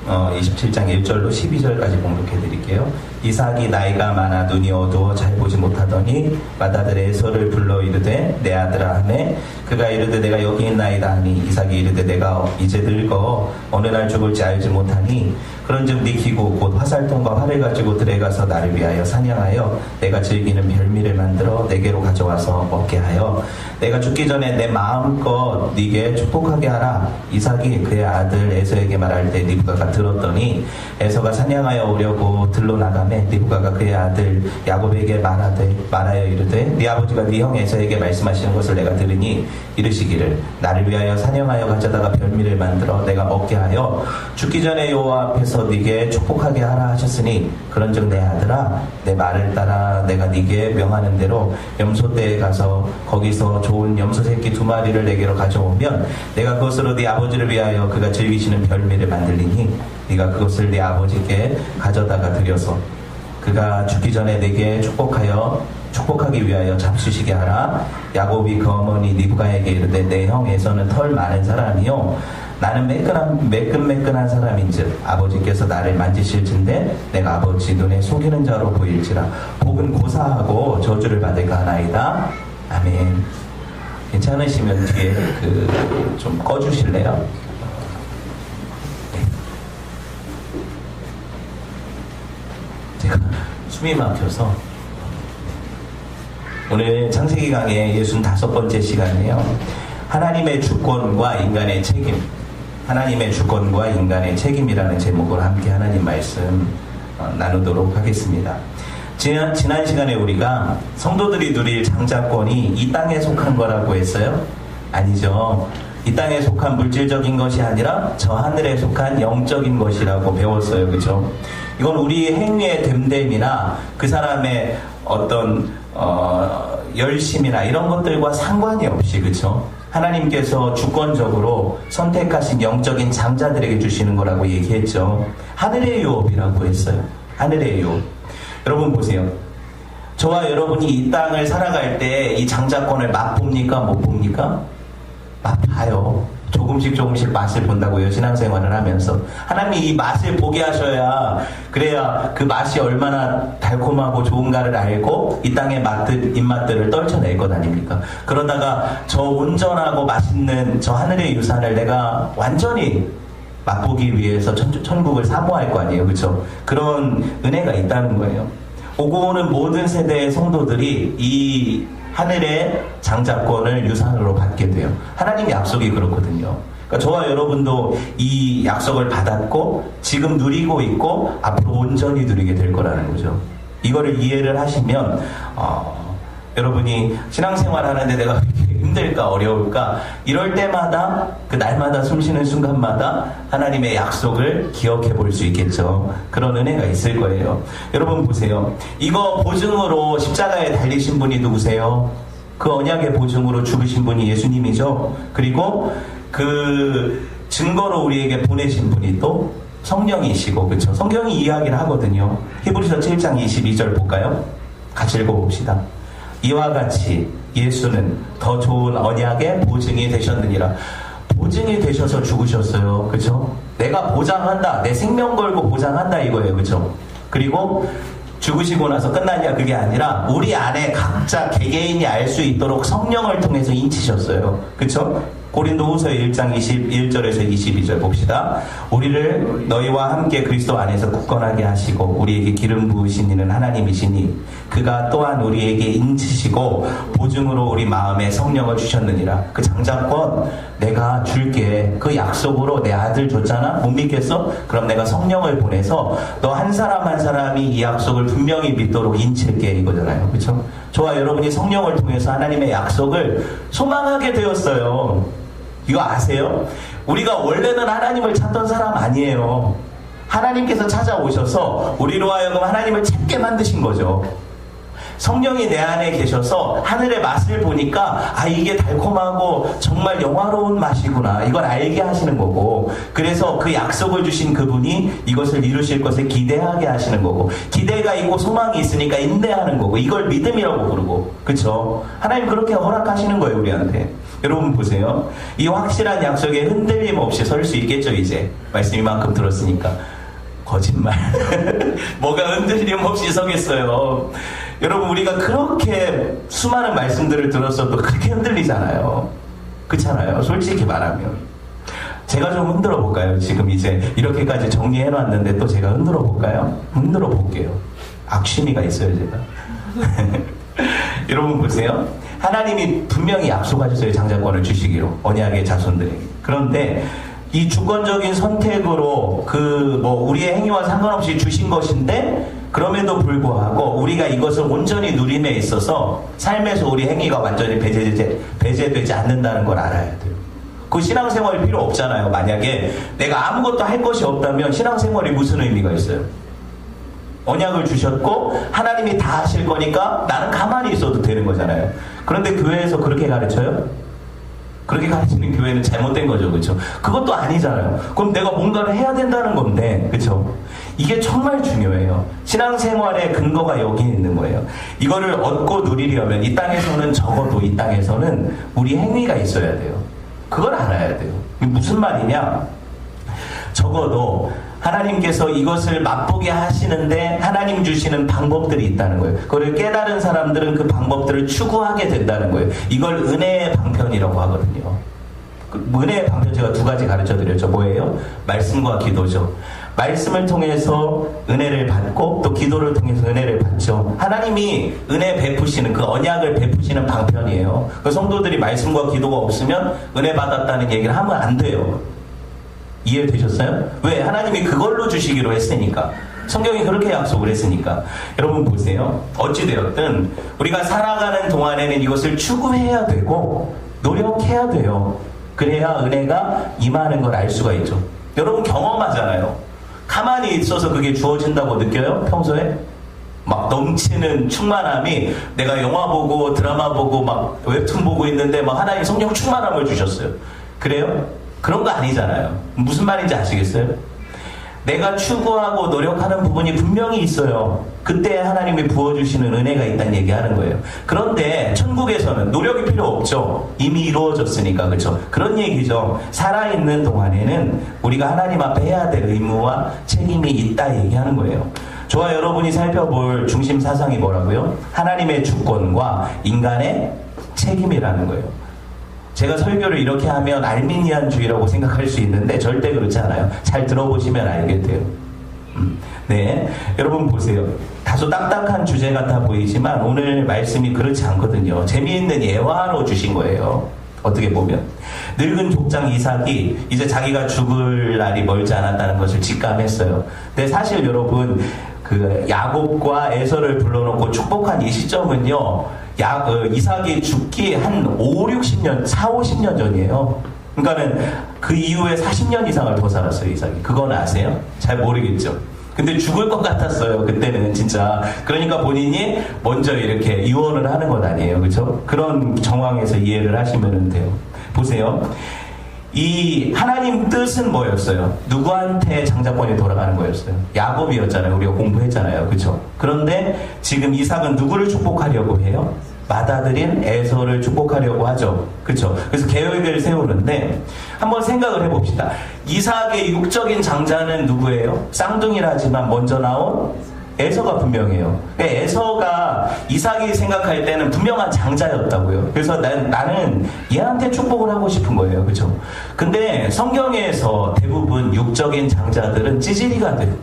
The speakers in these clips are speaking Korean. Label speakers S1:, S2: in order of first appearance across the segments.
S1: 27장 1절로 12절까지 봉독해 드릴게요. 이삭이 나이가 많아 눈이 어두워 잘 보지 못하더니 맏아들 에서를 불러 이르되 내 아들아 하매 그가 이르되 내가 여기 있나이다 하니 이삭이 이르되 내가 이제 늙어 어느 날 죽을지 알지 못하니 그런즉 네 기구 곧 화살통과 활을 가지고 들에 가서 나를 위하여 사냥하여 내가 즐기는 별미를 만들어 내게로 가져와서 먹게 하여 내가 죽기 전에 내 마음껏 네게 축복하게 하라. 이삭이 그의 아들 에서에게 말할 때 리브가가 들었더니 에서가 사냥하여 오려고 들로 나가매 리브가가 그의 아들 야곱에게 말하여 이르되 네 아버지가 네 형 에서에게 말씀하시는 것을 내가 들으니 이르시기를 나를 위하여 사냥하여 가져다가 별미를 만들어 내가 먹게 하여 죽기 전에 여호와 앞에서 네게 축복하게 하라 하셨으니 그런즉 내 아들아 내 말을 따라 내가 네게 명하는 대로 염소떼에 가서 거기서 좋은 염소 새끼 2마리를 내게로 가져오면 내가 그것으로 네 아버지를 위하여 그가 즐기시는 별미를 만들리니 네가 그것을 네 아버지께 가져다가 드려서 그가 죽기 전에 내게 축복하기 위하여 잡수시게 하라. 야곱이 그 어머니 리브가에게 이르되 내 형 에서는 털 많은 사람이요 나는 매끈매끈한 사람인즉 아버지께서 나를 만지실진데 내가 아버지 눈에 속이는 자로 보일지라. 복은 고사하고 저주를 받을까 하나이다. 아멘. 괜찮으시면 뒤에 좀 꺼주실래요? 네. 제가 숨이 막혀서 오늘 창세기 강의 65번째 시간이에요. 하나님의 주권과 인간의 책임, 하나님의 주권과 인간의 책임이라는 제목으로 함께 하나님 말씀 나누도록 하겠습니다. 지난 시간에 우리가 성도들이 누릴 장자권이 이 땅에 속한 거라고 했어요? 아니죠. 이 땅에 속한 물질적인 것이 아니라 저 하늘에 속한 영적인 것이라고 배웠어요. 그렇죠? 이건 우리의 행위의 됨됨이나 그 사람의 어떤 열심이나 이런 것들과 상관이 없이, 그렇죠? 하나님께서 주권적으로 선택하신 영적인 장자들에게 주시는 거라고 얘기했죠. 하늘의 유업이라고 했어요. 하늘의 유업. 여러분 보세요. 저와 여러분이 이 땅을 살아갈 때 이 장자권을 맛봅니까? 못 봅니까? 맛봐요. 조금씩 맛을 본다고요. 신앙생활을 하면서. 하나님이 이 맛을 보게 하셔야, 그래야 그 맛이 얼마나 달콤하고 좋은가를 알고 이 땅의 입맛들을 떨쳐낼 것 아닙니까? 그러다가 저 온전하고 맛있는 저 하늘의 유산을 내가 완전히 맛보기 위해서 천국을 사모할 거 아니에요. 그렇죠? 그런 은혜가 있다는 거예요. 오고 오는 모든 세대의 성도들이 이 하늘의 장자권을 유산으로 받게 돼요. 하나님 약속이 그렇거든요. 그러니까 저와 여러분도 이 약속을 받았고 지금 누리고 있고 앞으로 온전히 누리게 될 거라는 거죠. 이거를 이해를 하시면 여러분이 신앙생활 하는데 내가 힘들까 어려울까 이럴 때마다 그 날마다 숨쉬는 순간마다 하나님의 약속을 기억해 볼 수 있겠죠. 그런 은혜가 있을 거예요. 여러분 보세요. 이거 보증으로 십자가에 달리신 분이 누구세요? 그 언약의 보증으로 죽으신 분이 예수님이죠. 그리고 그 증거로 우리에게 보내신 분이 또 성령이시고, 그렇죠? 성경이 이야기를 하거든요. 히브리서 7장 22절 볼까요? 같이 읽어봅시다. 이와 같이 예수는 더 좋은 언약의 보증이 되셨느니라. 보증이 되셔서 죽으셨어요. 그렇죠? 내가 보장한다. 내 생명 걸고 보장한다 이거예요. 그렇죠? 그리고 죽으시고 나서 끝나냐 그게 아니라 우리 안에 각자 개개인이 알 수 있도록 성령을 통해서 인치셨어요. 그렇죠? 고린도후서 1장 21절에서 22절 봅시다. 우리를 너희와 함께 그리스도 안에서 굳건하게 하시고 우리에게 기름 부으신 이는 하나님이시니 그가 또한 우리에게 인치시고 보증으로 우리 마음에 성령을 주셨느니라. 그 장자권 내가 줄게. 그 약속으로 내 아들 줬잖아. 못 믿겠어? 그럼 내가 성령을 보내서 너 한 사람 한 사람이 이 약속을 분명히 믿도록 인칠게 이거잖아요. 그렇죠? 저와 여러분이 성령을 통해서 하나님의 약속을 소망하게 되었어요. 이거 아세요? 우리가 원래는 하나님을 찾던 사람 아니에요. 하나님께서 찾아오셔서 우리로 하여금 하나님을 찾게 만드신 거죠. 성령이 내 안에 계셔서 하늘의 맛을 보니까 이게 달콤하고 정말 영화로운 맛이구나 이걸 알게 하시는 거고, 그래서 그 약속을 주신 그분이 이것을 이루실 것을 기대하게 하시는 거고, 기대가 있고 소망이 있으니까 인내하는 거고, 이걸 믿음이라고 부르고, 그쵸? 하나님 그렇게 허락하시는 거예요 우리한테. 여러분 보세요. 이 확실한 약속에 흔들림 없이 설 수 있겠죠, 이제. 말씀 이만큼 들었으니까. 거짓말. 뭐가 흔들림 없이 서겠어요. 여러분, 우리가 그렇게 수많은 말씀들을 들었어도 그렇게 흔들리잖아요. 그렇잖아요. 솔직히 말하면. 제가 좀 흔들어 볼까요? 지금 이제 이렇게까지 정리해 놨는데 또 제가 흔들어 볼까요? 흔들어 볼게요. 악취미가 있어요, 제가. 여러분 보세요. 하나님이 분명히 약속하셨어요. 장자권을 주시기로. 언약의 자손들에게. 그런데 이 주권적인 선택으로 우리의 행위와 상관없이 주신 것인데, 그럼에도 불구하고 우리가 이것을 온전히 누림에 있어서 삶에서 우리 행위가 완전히 배제되지 않는다는 걸 알아야 돼요. 그 신앙생활이 필요 없잖아요. 만약에 내가 아무것도 할 것이 없다면 신앙생활이 무슨 의미가 있어요? 언약을 주셨고 하나님이 다 하실 거니까 나는 가만히 있어도 되는 거잖아요. 그런데 교회에서 그렇게 가르쳐요? 그렇게 가르치는 교회는 잘못된 거죠. 그렇죠? 그것도 아니잖아요. 그럼 내가 뭔가를 해야 된다는 건데, 그렇죠? 이게 정말 중요해요. 신앙생활의 근거가 여기에 있는 거예요. 이거를 얻고 누리려면 이 땅에서는, 적어도 이 땅에서는 우리 행위가 있어야 돼요. 그걸 알아야 돼요. 무슨 말이냐? 적어도 하나님께서 이것을 맛보게 하시는데 하나님 주시는 방법들이 있다는 거예요. 그걸 깨달은 사람들은 그 방법들을 추구하게 된다는 거예요. 이걸 은혜의 방편이라고 하거든요. 은혜의 방편 제가 두 가지 가르쳐드렸죠. 뭐예요? 말씀과 기도죠. 말씀을 통해서 은혜를 받고 또 기도를 통해서 은혜를 받죠. 하나님이 은혜 베푸시는, 그 언약을 베푸시는 방편이에요. 그 성도들이 말씀과 기도가 없으면 은혜 받았다는 얘기를 하면 안 돼요. 이해되셨어요? 왜? 하나님이 그걸로 주시기로 했으니까. 성경이 그렇게 약속을 했으니까. 여러분 보세요. 어찌되었든 우리가 살아가는 동안에는 이것을 추구해야 되고 노력해야 돼요. 그래야 은혜가 임하는 걸 알 수가 있죠. 여러분 경험하잖아요. 가만히 있어서 그게 주어진다고 느껴요? 평소에? 막 넘치는 충만함이, 내가 영화 보고 드라마 보고 막 웹툰 보고 있는데 막 하나님 성령 충만함을 주셨어요. 그래요? 그런 거 아니잖아요. 무슨 말인지 아시겠어요? 내가 추구하고 노력하는 부분이 분명히 있어요. 그때 하나님이 부어주시는 은혜가 있다는 얘기하는 거예요. 그런데 천국에서는 노력이 필요 없죠. 이미 이루어졌으니까. 그렇죠? 그런 얘기죠. 살아있는 동안에는 우리가 하나님 앞에 해야 될 의무와 책임이 있다 얘기하는 거예요. 저와 여러분이 살펴볼 중심 사상이 뭐라고요? 하나님의 주권과 인간의 책임이라는 거예요. 제가 설교를 이렇게 하면 알미니안주의라고 생각할 수 있는데 절대 그렇지 않아요. 잘 들어보시면 알게 돼요. 네, 여러분 보세요. 다소 딱딱한 주제 같아 보이지만 오늘 말씀이 그렇지 않거든요. 재미있는 예화로 주신 거예요. 어떻게 보면 늙은 족장 이삭이 이제 자기가 죽을 날이 멀지 않았다는 것을 직감했어요. 근데 사실 여러분, 그 야곱과 에서를 불러놓고 축복한 이 시점은요, 이삭이 죽기 한 50년 전이에요. 그러니까는 그 이후에 40년 이상을 더 살았어요, 이삭이. 그건 아세요? 잘 모르겠죠. 근데 죽을 것 같았어요, 그때는 진짜. 그러니까 본인이 먼저 이렇게 유언을 하는 것 아니에요, 그렇죠? 그런 정황에서 이해를 하시면 돼요. 보세요. 이 하나님 뜻은 뭐였어요? 누구한테 장자권이 돌아가는 거였어요? 야곱이었잖아요. 우리가 공부했잖아요. 그렇죠? 그런데 지금 이삭은 누구를 축복하려고 해요? 맏아들인 에서를 축복하려고 하죠. 그렇죠? 그래서 계획을 세우는데 한번 생각을 해봅시다. 이삭의 육적인 장자는 누구예요? 쌍둥이라지만 먼저 나온 에서가 분명해요. 에서가 이삭이 생각할 때는 분명한 장자였다고요. 그래서 나는 얘한테 축복을 하고 싶은 거예요. 그렇죠? 근데 성경에서 대부분 육적인 장자들은 찌질이가 돼요.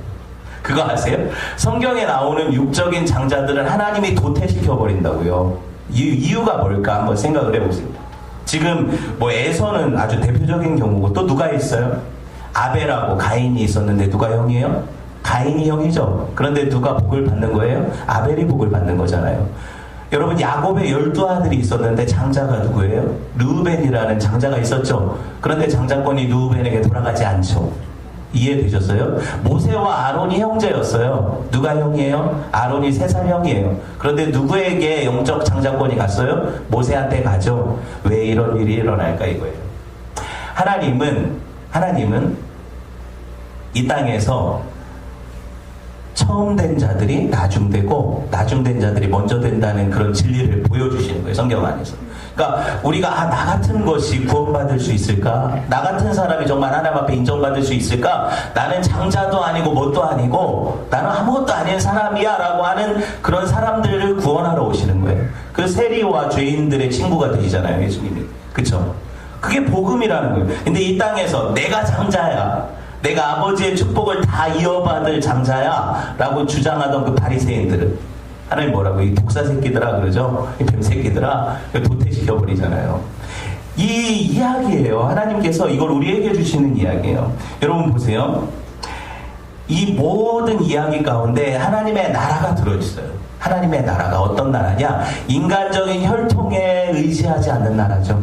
S1: 그거 아세요? 성경에 나오는 육적인 장자들은 하나님이 도태시켜버린다고요. 이유가 뭘까 한번 생각을 해보세요. 지금 뭐 에서는 아주 대표적인 경우고 또 누가 있어요? 아벨하고 가인이 있었는데 누가 형이에요? 가인이 형이죠. 그런데 누가 복을 받는 거예요? 아벨이 복을 받는 거잖아요. 여러분, 야곱의 12아들이 있었는데 장자가 누구예요? 르우벤이라는 장자가 있었죠. 그런데 장자권이 르우벤에게 돌아가지 않죠. 이해되셨어요? 모세와 아론이 형제였어요. 누가 형이에요? 아론이 3살 형이에요. 그런데 누구에게 영적 장자권이 갔어요? 모세한테 가죠. 왜 이런 일이 일어날까 이거예요. 하나님은 이 땅에서 처음 된 자들이 나중되고 나중된 자들이 먼저 된다는 그런 진리를 보여주시는 거예요. 성경 안에서. 그러니까 우리가 나 같은 것이 구원받을 수 있을까? 나 같은 사람이 정말 하나님 앞에 인정받을 수 있을까? 나는 장자도 아니고 뭣도 아니고 나는 아무것도 아닌 사람이야 라고 하는 그런 사람들을 구원하러 오시는 거예요. 그 세리와 죄인들의 친구가 되시잖아요, 예수님이. 그쵸? 그게 복음이라는 거예요. 근데 이 땅에서 내가 장자야, 내가 아버지의 축복을 다 이어받을 장자야 라고 주장하던 그 바리새인들은 하나님 뭐라고? 이 독사 새끼들아 그러죠? 이 뱀 새끼들아 도태시켜버리잖아요. 이 이야기예요. 하나님께서 이걸 우리에게 주시는 이야기예요. 여러분 보세요. 이 모든 이야기 가운데 하나님의 나라가 들어있어요. 하나님의 나라가 어떤 나라냐? 인간적인 혈통에 의지하지 않는 나라죠.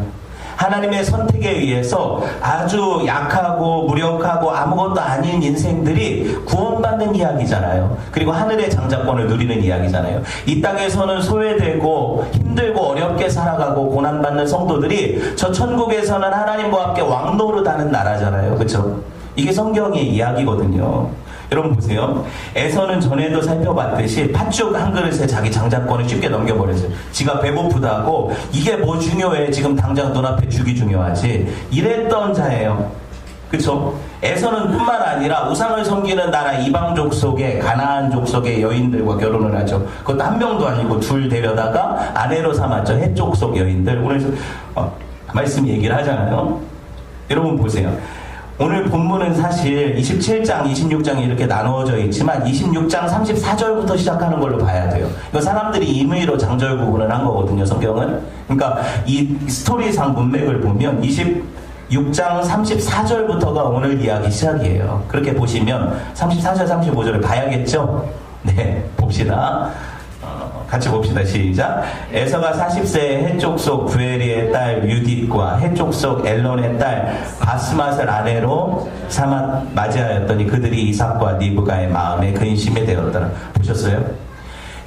S1: 하나님의 선택에 의해서 아주 약하고 무력하고 아무것도 아닌 인생들이 구원받는 이야기잖아요. 그리고 하늘의 장자권을 누리는 이야기잖아요. 이 땅에서는 소외되고 힘들고 어렵게 살아가고 고난받는 성도들이 저 천국에서는 하나님과 함께 왕노릇하는 나라잖아요. 그렇죠? 이게 성경의 이야기거든요. 여러분 보세요. 에서는 전에도 살펴봤듯이 팥죽 한 그릇에 자기 장자권을 쉽게 넘겨버렸어요. 지가 배고프다고 이게 뭐 중요해, 지금 당장 눈앞에 죽이 중요하지, 이랬던 자예요. 그쵸? 에서는 뿐만 아니라 우상을 섬기는 나라 이방족 속에 가나안족 속의 여인들과 결혼을 하죠. 그것도 한 명도 아니고 둘 데려다가 아내로 삼았죠. 해족 속 여인들. 오늘 말씀 얘기를 하잖아요. 여러분 보세요. 오늘 본문은 사실 27장, 26장이 이렇게 나누어져 있지만 26장 34절부터 시작하는 걸로 봐야 돼요. 이거 사람들이 임의로 장절 구분을 한 거거든요, 성경은. 그러니까 이 스토리상 문맥을 보면 26장 34절부터가 오늘 이야기 시작이에요. 그렇게 보시면 34절, 35절을 봐야겠죠? 네, 봅시다. 같이 봅시다. 시작. 에서가 40세에 해족 속 부에리의 딸 유딧과 해족 속 엘론의 딸 바스맛을 아내로 맞이하였더니 그들이 이삭과 리브가의 마음에 근심이 되었더라. 보셨어요?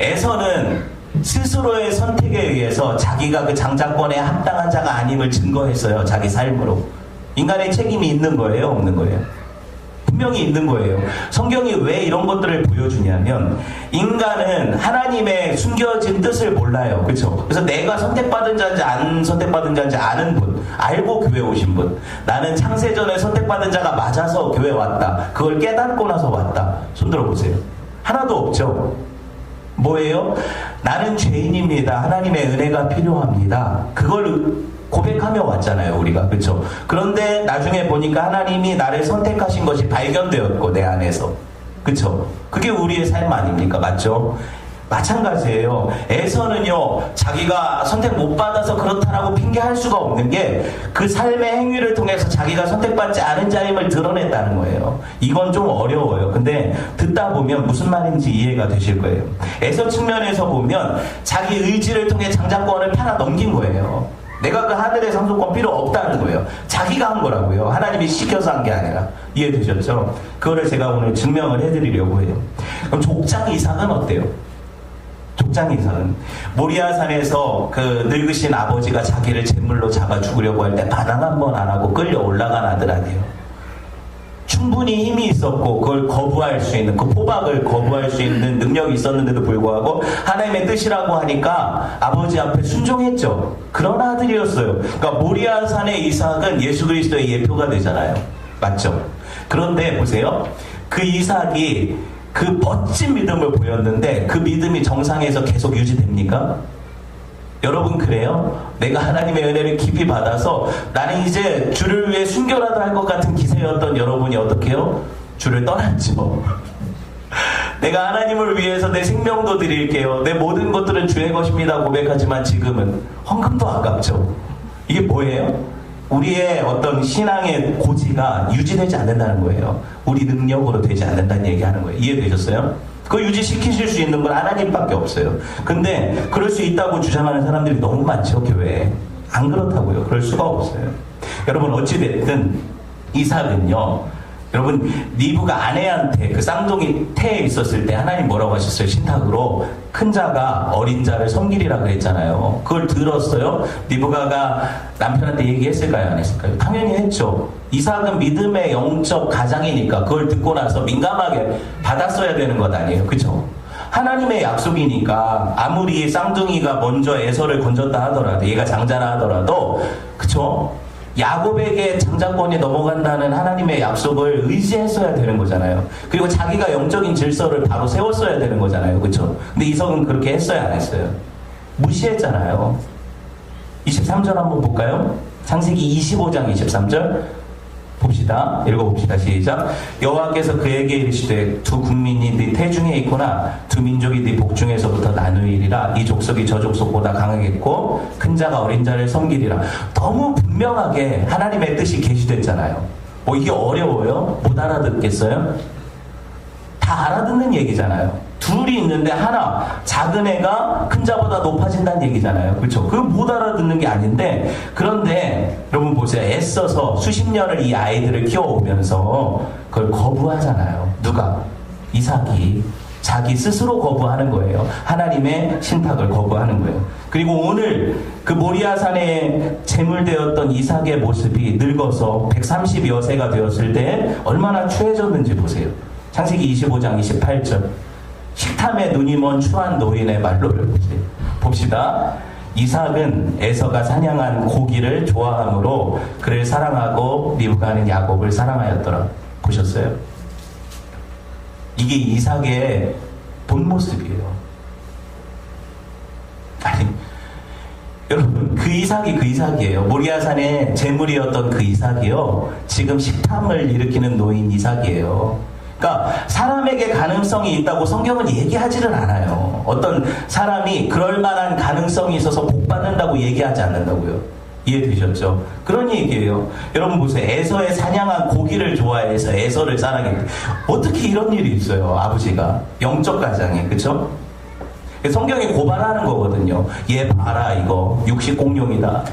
S1: 에서는 스스로의 선택에 의해서 자기가 그 장자권에 합당한 자가 아님을 증거했어요. 자기 삶으로. 인간의 책임이 있는 거예요? 없는 거예요? 분명히 있는 거예요. 성경이 왜 이런 것들을 보여주냐면 인간은 하나님의 숨겨진 뜻을 몰라요. 그렇죠? 그래서 내가 선택받은 자인지 안 선택받은 자인지 아는 분, 알고 교회 오신 분, 나는 창세전에 선택받은 자가 맞아서 교회 왔다, 그걸 깨닫고 나서 왔다, 손 들어보세요. 하나도 없죠. 뭐예요? 나는 죄인입니다. 하나님의 은혜가 필요합니다. 그걸 고백하며 왔잖아요, 우리가. 그렇죠? 그런데 나중에 보니까 하나님이 나를 선택하신 것이 발견되었고, 내 안에서. 그렇죠? 그게 우리의 삶 아닙니까? 맞죠? 마찬가지예요. 에서는요, 자기가 선택 못 받아서 그렇다라고 핑계할 수가 없는 게 그 삶의 행위를 통해서 자기가 선택받지 않은 자임을 드러냈다는 거예요. 이건 좀 어려워요. 근데 듣다 보면 무슨 말인지 이해가 되실 거예요. 에서 측면에서 보면 자기 의지를 통해 장자권을 팔아 넘긴 거예요. 내가 그 하늘의 상속권 필요 없다는 거예요. 자기가 한 거라고요. 하나님이 시켜서 한 게 아니라. 이해되셨죠? 그거를 제가 오늘 증명을 해드리려고 해요. 그럼 족장 이삭은 어때요? 족장 이삭은 모리아산에서 그 늙으신 아버지가 자기를 제물로 잡아 죽으려고 할 때 반항 한 번 안 하고 끌려 올라간 아들 아니에요. 충분히 힘이 있었고 그걸 거부할 수 있는, 그 포박을 거부할 수 있는 능력이 있었는데도 불구하고 하나님의 뜻이라고 하니까 아버지 앞에 순종했죠. 그런 아들이었어요. 그러니까 모리아산의 이삭은 예수 그리스도의 예표가 되잖아요. 맞죠? 그런데 보세요. 그 이삭이 그 멋진 믿음을 보였는데 그 믿음이 정상에서 계속 유지됩니까? 여러분 그래요? 내가 하나님의 은혜를 깊이 받아서 나는 이제 주를 위해 순교라도 할 것 같은 기세였던 여러분이 어떻게 해요? 주를 떠났죠. 내가 하나님을 위해서 내 생명도 드릴게요, 내 모든 것들은 주의 것입니다 고백하지만 지금은 헌금도 아깝죠. 이게 뭐예요? 우리의 어떤 신앙의 고지가 유지되지 않는다는 거예요. 우리 능력으로 되지 않는다는 얘기하는 거예요. 이해되셨어요? 그걸 유지시키실 수 있는 건 하나님밖에 없어요. 근데 그럴 수 있다고 주장하는 사람들이 너무 많죠, 교회에. 안 그렇다고요. 그럴 수가 없어요. 여러분 어찌됐든 이삭은요, 여러분, 리브가 아내한테 그 쌍둥이 태에 있었을 때 하나님 뭐라고 하셨어요? 신탁으로 큰 자가 어린 자를 섬기리라 그랬잖아요. 그걸 들었어요? 리브가가 남편한테 얘기했을까요? 안 했을까요? 당연히 했죠. 이삭은 믿음의 영적 가장이니까 그걸 듣고 나서 민감하게 받았어야 되는 것 아니에요. 그죠? 하나님의 약속이니까 아무리 쌍둥이가 먼저 에서를 건졌다 하더라도, 얘가 장자라 하더라도, 그쵸? 야곱에게 장자권이 넘어간다는 하나님의 약속을 의지했어야 되는 거잖아요. 그리고 자기가 영적인 질서를 바로 세웠어야 되는 거잖아요. 그쵸? 근데 이삭은 그렇게 했어요, 안 했어요? 무시했잖아요. 23절 한번 볼까요? 창세기 25장 23절 봅시다. 읽어봅시다. 시작. 여호와께서 그에게 이르시되 두 국민이 네 태중에 있구나. 두 민족이 네 복중에서부터 나누이리라. 이 족속이 저 족속보다 강하겠고 큰 자가 어린 자를 섬기리라. 너무 분명하게 하나님의 뜻이 계시됐잖아요. 이게 어려워요? 못 알아듣겠어요? 다 알아듣는 얘기잖아요. 둘이 있는데 하나, 작은 애가 큰 자보다 높아진다는 얘기잖아요. 그렇죠? 그거 못 알아듣는 게 아닌데, 그런데 여러분 보세요. 애써서 수십 년을 이 아이들을 키워오면서 그걸 거부하잖아요. 누가? 이삭이. 자기 스스로 거부하는 거예요. 하나님의 신탁을 거부하는 거예요. 그리고 오늘 그 모리아산에 제물되었던 이삭의 모습이 늙어서 130여 세가 되었을 때 얼마나 추해졌는지 보세요. 창세기 25장 28절. 식탐에 눈이 먼 추한 노인의 말로를 보세요. 봅시다. 이삭은 에서가 사냥한 고기를 좋아하므로 그를 사랑하고 리브가는 야곱을 사랑하였더라. 보셨어요? 이게 이삭의 본 모습이에요. 아니, 여러분, 그 이삭이 그 이삭이에요. 모리아산의 제물이었던 그 이삭이요. 지금 식탐을 일으키는 노인 이삭이에요. 그러니까 사람에게 가능성이 있다고 성경은 얘기하지는 않아요. 어떤 사람이 그럴 만한 가능성이 있어서 복 받는다고 얘기하지 않는다고요. 이해되셨죠? 그런 얘기예요. 여러분 보세요. 에서의 사냥한 고기를 좋아해서 에서를 사랑했대. 어떻게 이런 일이 있어요? 아버지가 영적 가장에, 그쵸? 성경이 고발하는 거거든요. 얘 봐라, 이거 육식 공룡이다.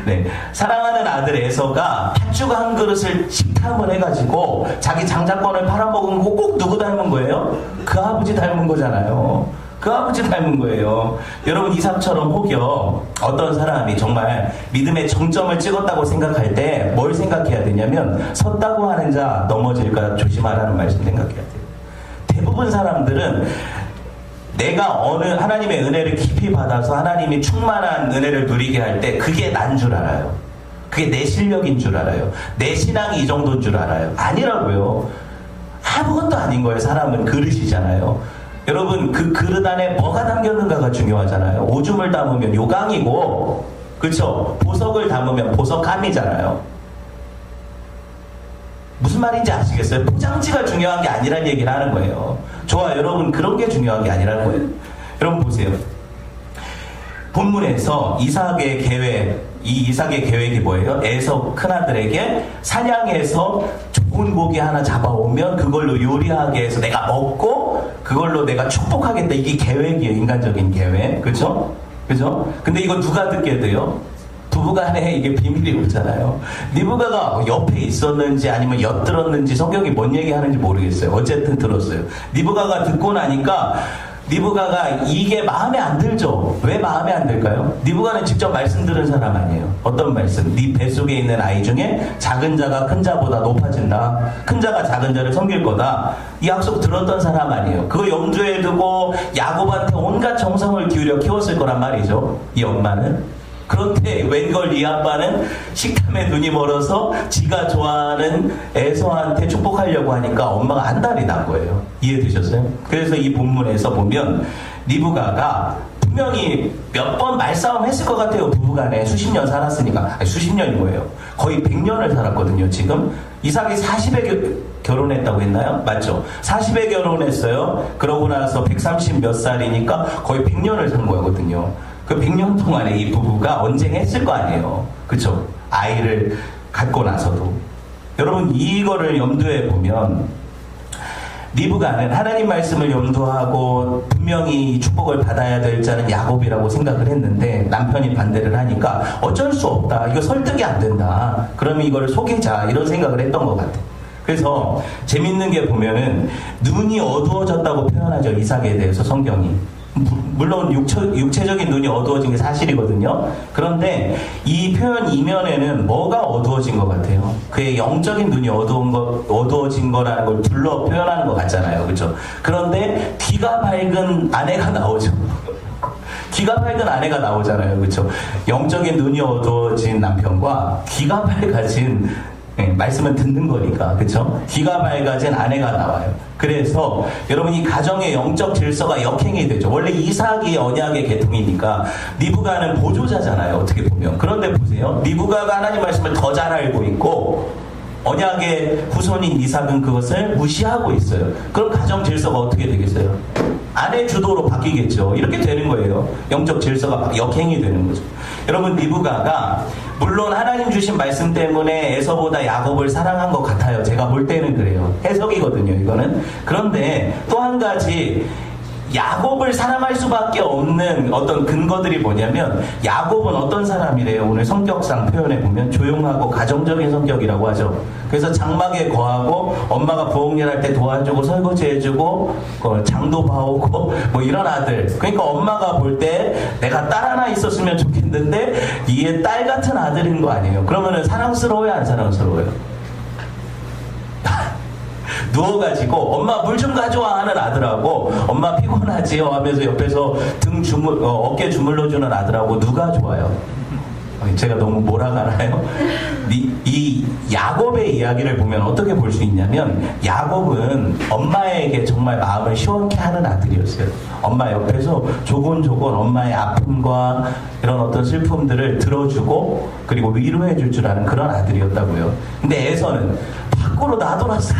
S1: 네, 사랑하는 아들 에서가 팥죽 한 그릇을 식탐을 해가지고 자기 장자권을 팔아먹은 거 꼭 누구 닮은 거예요? 그 아버지 닮은 거잖아요. 그 아버지 닮은 거예요. 여러분, 이삭처럼 혹여 어떤 사람이 정말 믿음의 정점을 찍었다고 생각할 때 뭘 생각해야 되냐면, 섰다고 하는 자 넘어질까 조심하라는 말씀 생각해야 돼요. 대부분 사람들은 내가 어느 하나님의 은혜를 깊이 받아서 하나님이 충만한 은혜를 누리게 할 때 그게 난 줄 알아요. 그게 내 실력인 줄 알아요. 내 신앙이 이 정도인 줄 알아요. 아니라고요. 아무것도 아닌 거예요. 사람은 그릇이잖아요. 여러분, 그 그릇 안에 뭐가 담겼는가가 중요하잖아요. 오줌을 담으면 요강이고, 그렇죠? 보석을 담으면 보석감이잖아요. 무슨 말인지 아시겠어요? 포장지가 중요한 게 아니란 얘기를 하는 거예요. 좋아, 여러분, 그런 게 중요한 게 아니라는 거예요. 여러분 보세요. 본문에서 이삭의 계획, 이 이삭의 계획이 뭐예요? 에서 큰아들에게 사냥해서 좋은 고기 하나 잡아오면 그걸로 요리하게 해서 내가 먹고 그걸로 내가 축복하겠다. 이게 계획이에요. 인간적인 계획. 그죠? 그죠? 근데 이거 누가 듣게 돼요? 부부간에 이게 비밀이 없잖아요. 리브가가 옆에 있었는지 아니면 엿들었는지 성경이 뭔 얘기하는지 모르겠어요. 어쨌든 들었어요. 리브가가 듣고 나니까 리브가가 이게 마음에 안 들죠. 왜 마음에 안 들까요? 리브가는 직접 말씀 들은 사람 아니에요. 어떤 말씀? 네 뱃속에 있는 아이 중에 작은 자가 큰 자보다 높아진다. 큰 자가 작은 자를 섬길 거다. 이 약속 들었던 사람 아니에요. 그거 염두에 두고 야곱한테 온갖 정성을 기울여 키웠을 거란 말이죠. 이 엄마는. 그런데 웬걸 이 아빠는 식탐에 눈이 멀어서 지가 좋아하는 에서한테 축복하려고 하니까 엄마가 안달이 난 거예요. 이해되셨어요? 그래서 이 본문에서 보면 리브가가 분명히 몇 번 말싸움 했을 것 같아요. 부부간에 수십 년 살았으니까. 아니, 수십 년이 뭐예요? 거의 100년을 살았거든요. 지금 이삭이 40에 결혼했다고 했나요? 맞죠? 40에 결혼했어요. 그러고 나서 130 몇 살이니까 거의 100년을 산 거거든요. 그 100년 동안에 이 부부가 언쟁했을 거 아니에요. 그쵸? 아이를 갖고 나서도. 여러분, 이거를 염두에 보면 리브가는 하나님 말씀을 염두하고 분명히 축복을 받아야 될 자는 야곱이라고 생각을 했는데 남편이 반대를 하니까 어쩔 수 없다. 이거 설득이 안 된다. 그러면 이거를 속이자. 이런 생각을 했던 것 같아요. 그래서 재밌는 게 보면은 눈이 어두워졌다고 표현하죠. 이삭에 대해서 성경이. 물론 육체적인 눈이 어두워진 게 사실이거든요. 그런데 이 표현 이면에는 뭐가 어두워진 것 같아요? 그의 영적인 눈이 어두워진 거라는 걸 둘러 표현하는 것 같잖아요. 그렇죠? 그런데 귀가 밝은 아내가 나오죠. 귀가 밝은 아내가 나오잖아요. 그렇죠? 영적인 눈이 어두워진 남편과 귀가 밝아진 말씀은 듣는 거니까, 그쵸? 귀가 밝아진 아내가 나와요. 그래서 여러분 이 가정의 영적 질서가 역행이 되죠. 원래 이삭이 언약의 계통이니까 리브가는 보조자잖아요. 어떻게 보면. 그런데 보세요. 리브가가 하나님 말씀을 더 잘 알고 있고 언약의 후손인 이삭은 그것을 무시하고 있어요. 그럼 가정 질서가 어떻게 되겠어요? 아내 주도로 바뀌겠죠. 이렇게 되는 거예요. 영적 질서가 역행이 되는 거죠. 여러분 리브가가 물론 하나님 주신 말씀 때문에 에서보다 야곱을 사랑한 것 같아요. 제가 볼 때는 그래요. 해석이거든요, 이거는. 그런데 또 한 가지 야곱을 사랑할 수밖에 없는 어떤 근거들이 뭐냐면 야곱은 어떤 사람이래요? 오늘 성격상 표현해 보면 조용하고 가정적인 성격이라고 하죠. 그래서 장막에 거하고 엄마가 부엌일 때 도와주고 설거지해주고 장도 봐오고 뭐 이런 아들. 그러니까 엄마가 볼 때 내가 딸 하나 있었으면 좋겠는데 이게 딸 같은 아들인 거 아니에요? 그러면은 사랑스러워요, 안 사랑스러워요? 누워가지고 엄마 물 좀 가져와 하는 아들하고 엄마 피곤하지요 하면서 옆에서 어깨 주물러주는 아들하고 누가 좋아요? 제가 너무 몰아가나요? 이 야곱의 이야기를 보면 어떻게 볼 수 있냐면 야곱은 엄마에게 정말 마음을 시원케 하는 아들이었어요. 엄마 옆에서 조곤조곤 엄마의 아픔과 이런 어떤 슬픔들을 들어주고 그리고 위로해 줄 줄 아는 그런 아들이었다고요. 근데 에서는 밖으로 놔둬놨어요.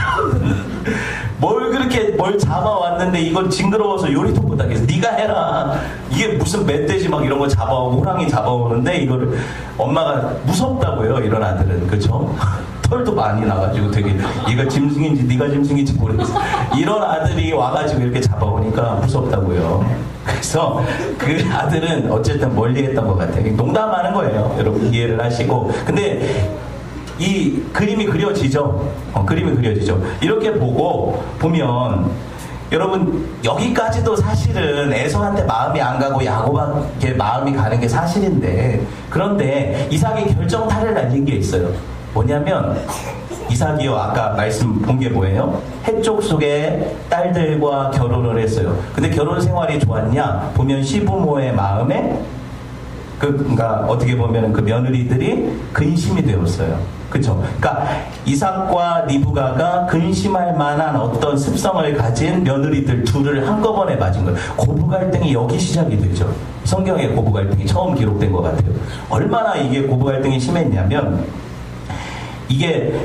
S1: 뭘 잡아왔는데 이걸 징그러워서 요리도 못하겠어. 네가 해라. 이게 무슨 멧돼지 막 이런 거 잡아오고 호랑이 잡아오는데 이거를 엄마가 무섭다고요. 이런 아들은. 그렇죠? 털도 많이 나가지고 되게 얘가 짐승인지 네가 짐승인지 모르겠어. 이런 아들이 와가지고 이렇게 잡아오니까 무섭다고요. 그래서 그 아들은 어쨌든 멀리했던 것 같아요. 농담하는 거예요. 여러분 이해를 하시고. 근데 이 그림이 그려지죠. 그림이 그려지죠. 이렇게 보면 여러분 여기까지도 사실은 에서한테 마음이 안 가고 야곱한테 마음이 가는 게 사실인데 그런데 이삭이 결정타를 날린 게 있어요. 뭐냐면 이삭이요 아까 말씀 본 게 뭐예요? 해쪽 속에 딸들과 결혼을 했어요. 근데 결혼 생활이 좋았냐? 보면 시부모의 마음에 그러니까 어떻게 보면 그 며느리들이 근심이 되었어요. 그렇죠? 그러니까 이삭과 리브가가 근심할 만한 어떤 습성을 가진 며느리들 둘을 한꺼번에 맞은 거예요. 고부 갈등이 여기 시작이 되죠. 성경에 고부 갈등이 처음 기록된 것 같아요. 얼마나 이게 고부 갈등이 심했냐면 이게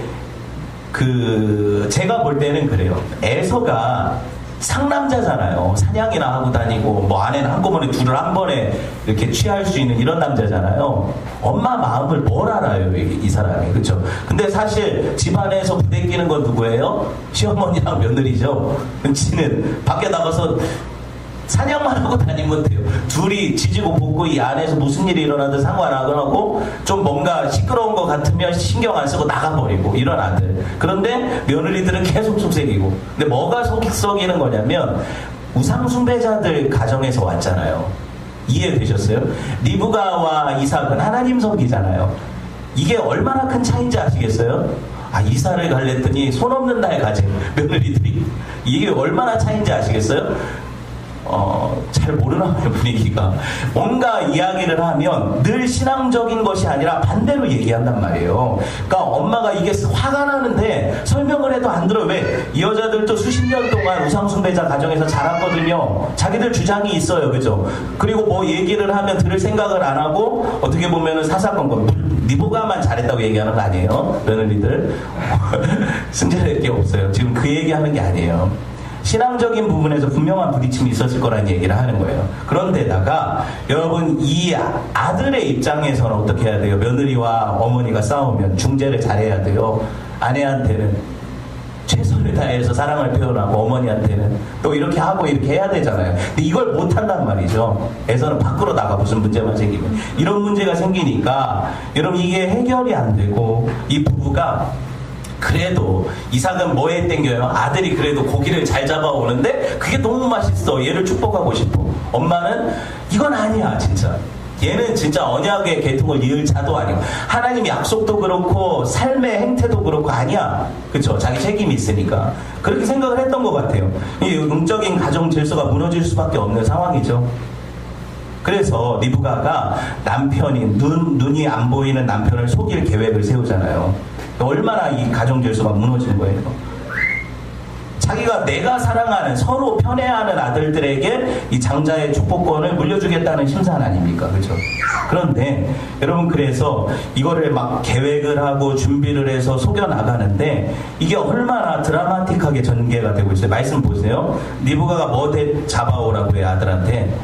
S1: 제가 볼 때는 그래요. 에서가 상남자잖아요. 사냥이나 하고 다니고 뭐 아내는 한꺼번에 둘을 한 번에 이렇게 취할 수 있는 이런 남자잖아요. 엄마 마음을 뭘 알아요 이 사람이. 그렇죠? 근데 사실 집안에서 부대끼는 건 누구예요? 시어머니랑 며느리죠. 지는 밖에 나가서 사냥만 하고 다니면 돼요. 둘이 지지고 볶고 이 안에서 무슨 일이 일어나든 상관 안 하고 좀 뭔가 시끄러운 것 같으면 신경 안 쓰고 나가버리고 이런 아들. 그런데 며느리들은 계속 속삭이고. 근데 뭐가 속삭이는 거냐면 우상숭배자들 가정에서 왔잖아요. 이해되셨어요? 리브가와 이삭은 하나님 섬기잖아요. 이게 얼마나 큰 차이인지 아시겠어요? 이사를 갈랬더니 손 없는 날 가진 며느리들이 이게 얼마나 차이인지 아시겠어요? 잘 모르나 봐요, 분위기가. 뭔가 이야기를 하면 늘 신앙적인 것이 아니라 반대로 얘기한단 말이에요. 그러니까 엄마가 이게 화가 나는데 설명을 해도 안 들어요. 왜? 이 여자들도 수십 년 동안 우상숭배자 가정에서 자랐거든요. 자기들 주장이 있어요. 그죠? 그리고 뭐 얘기를 하면 들을 생각을 안 하고 어떻게 보면은 사사건건 리브가만 잘했다고 얘기하는 거 아니에요? 며느리들. 승질낼 게 없어요. 지금 그 얘기하는 게 아니에요. 신앙적인 부분에서 분명한 부딪힘이 있었을 거라는 얘기를 하는 거예요. 그런데다가 여러분 이 아들의 입장에서는 어떻게 해야 돼요? 며느리와 어머니가 싸우면 중재를 잘해야 돼요. 아내한테는 최선을 다해서 사랑을 표현하고 어머니한테는 또 이렇게 하고 이렇게 해야 되잖아요. 근데 이걸 못한단 말이죠. 에서는 밖으로 나가 무슨 문제만 생기면. 이런 문제가 생기니까 여러분 이게 해결이 안 되고 이 부부가 그래도 이삭은 뭐에 땡겨요? 아들이 그래도 고기를 잘 잡아오는데 그게 너무 맛있어. 얘를 축복하고 싶어. 엄마는 이건 아니야 진짜. 얘는 진짜 언약의 계통을 이을 자도 아니고 하나님 약속도 그렇고 삶의 행태도 그렇고 아니야. 그쵸? 자기 책임이 있으니까 그렇게 생각을 했던 것 같아요. 이 영적인 가정 질서가 무너질 수밖에 없는 상황이죠. 그래서 리브가가 남편이 눈이 안 보이는 남편을 속일 계획을 세우잖아요. 얼마나 이 가정 질서가 무너지는 거예요. 자기가 내가 사랑하는 서로 편애하는 아들들에게 이 장자의 축복권을 물려주겠다는 심산 아닙니까? 그렇죠? 그런데 여러분 그래서 이거를 막 계획을 하고 준비를 해서 속여 나가는데 이게 얼마나 드라마틱하게 전개가 되고 있어요. 말씀 보세요. 리브가가 뭐 잡아오라고 해요 아들한테.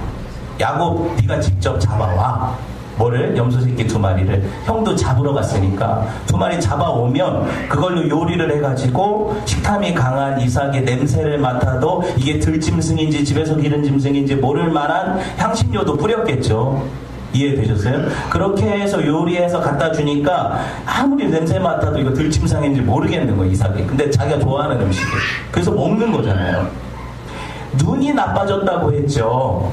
S1: 야곱 네가 직접 잡아와. 뭐를? 염소 새끼 2마리를. 형도 잡으러 갔으니까 2마리 잡아오면 그걸로 요리를 해가지고 식탐이 강한 이삭의 냄새를 맡아도 이게 들짐승인지 집에서 기른 짐승인지 모를 만한 향신료도 뿌렸겠죠. 이해되셨어요? 그렇게 해서 요리해서 갖다 주니까 아무리 냄새 맡아도 이거 들짐승인지 모르겠는 거예요 이삭이. 근데 자기가 좋아하는 음식이에요. 그래서 먹는 거잖아요. 눈이 나빠졌다고 했죠.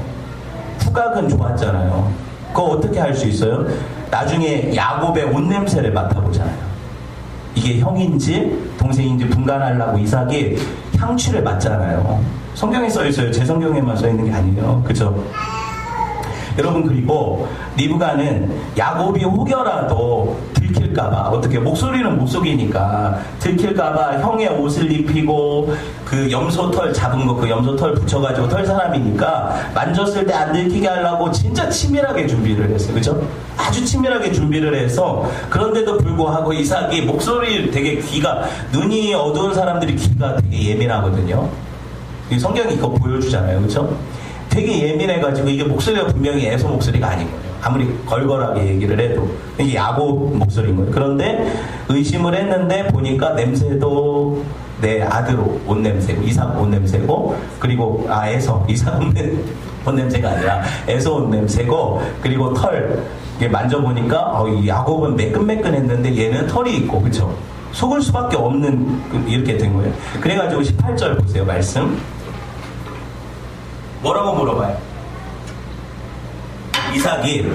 S1: 후각은 좋았잖아요. 그거 어떻게 할 수 있어요? 나중에 야곱의 옷 냄새를 맡아보잖아요. 이게 형인지 동생인지 분간하려고 이삭이 향취를 맡잖아요. 성경에 써 있어요. 제 성경에만 써 있는 게 아니에요. 그죠? 여러분 그리고 리브가는 야곱이 혹여라도 들킬까봐 어떻게 목소리는 못 속이니까 들킬까봐 형의 옷을 입히고 그 염소털 잡은 거 그 염소털 붙여가지고 털 사람이니까 만졌을 때 안 들키게 하려고 진짜 치밀하게 준비를 했어요. 그죠? 아주 치밀하게 준비를 해서 그런데도 불구하고 이삭이 목소리 되게 귀가 눈이 어두운 사람들이 귀가 되게 예민하거든요. 성경이 이거 보여주잖아요. 그죠? 되게 예민해가지고 이게 목소리가 분명히 에서 목소리가 아닌 거예요. 아무리 걸걸하게 얘기를 해도 이게 야곱 목소리인 거예요. 그런데 의심을 했는데 보니까 냄새도 내 아들 옷 냄새고 이삭 옷 냄새고 그리고 에서 이삭 옷 냄새가 아니라 에서 옷 냄새고 그리고 털 이게 만져보니까 이 야곱은 매끈매끈했는데 얘는 털이 있고 그쵸? 속을 수밖에 없는 이렇게 된 거예요. 그래가지고 18절 보세요 말씀. 뭐라고 물어봐요? 이삭이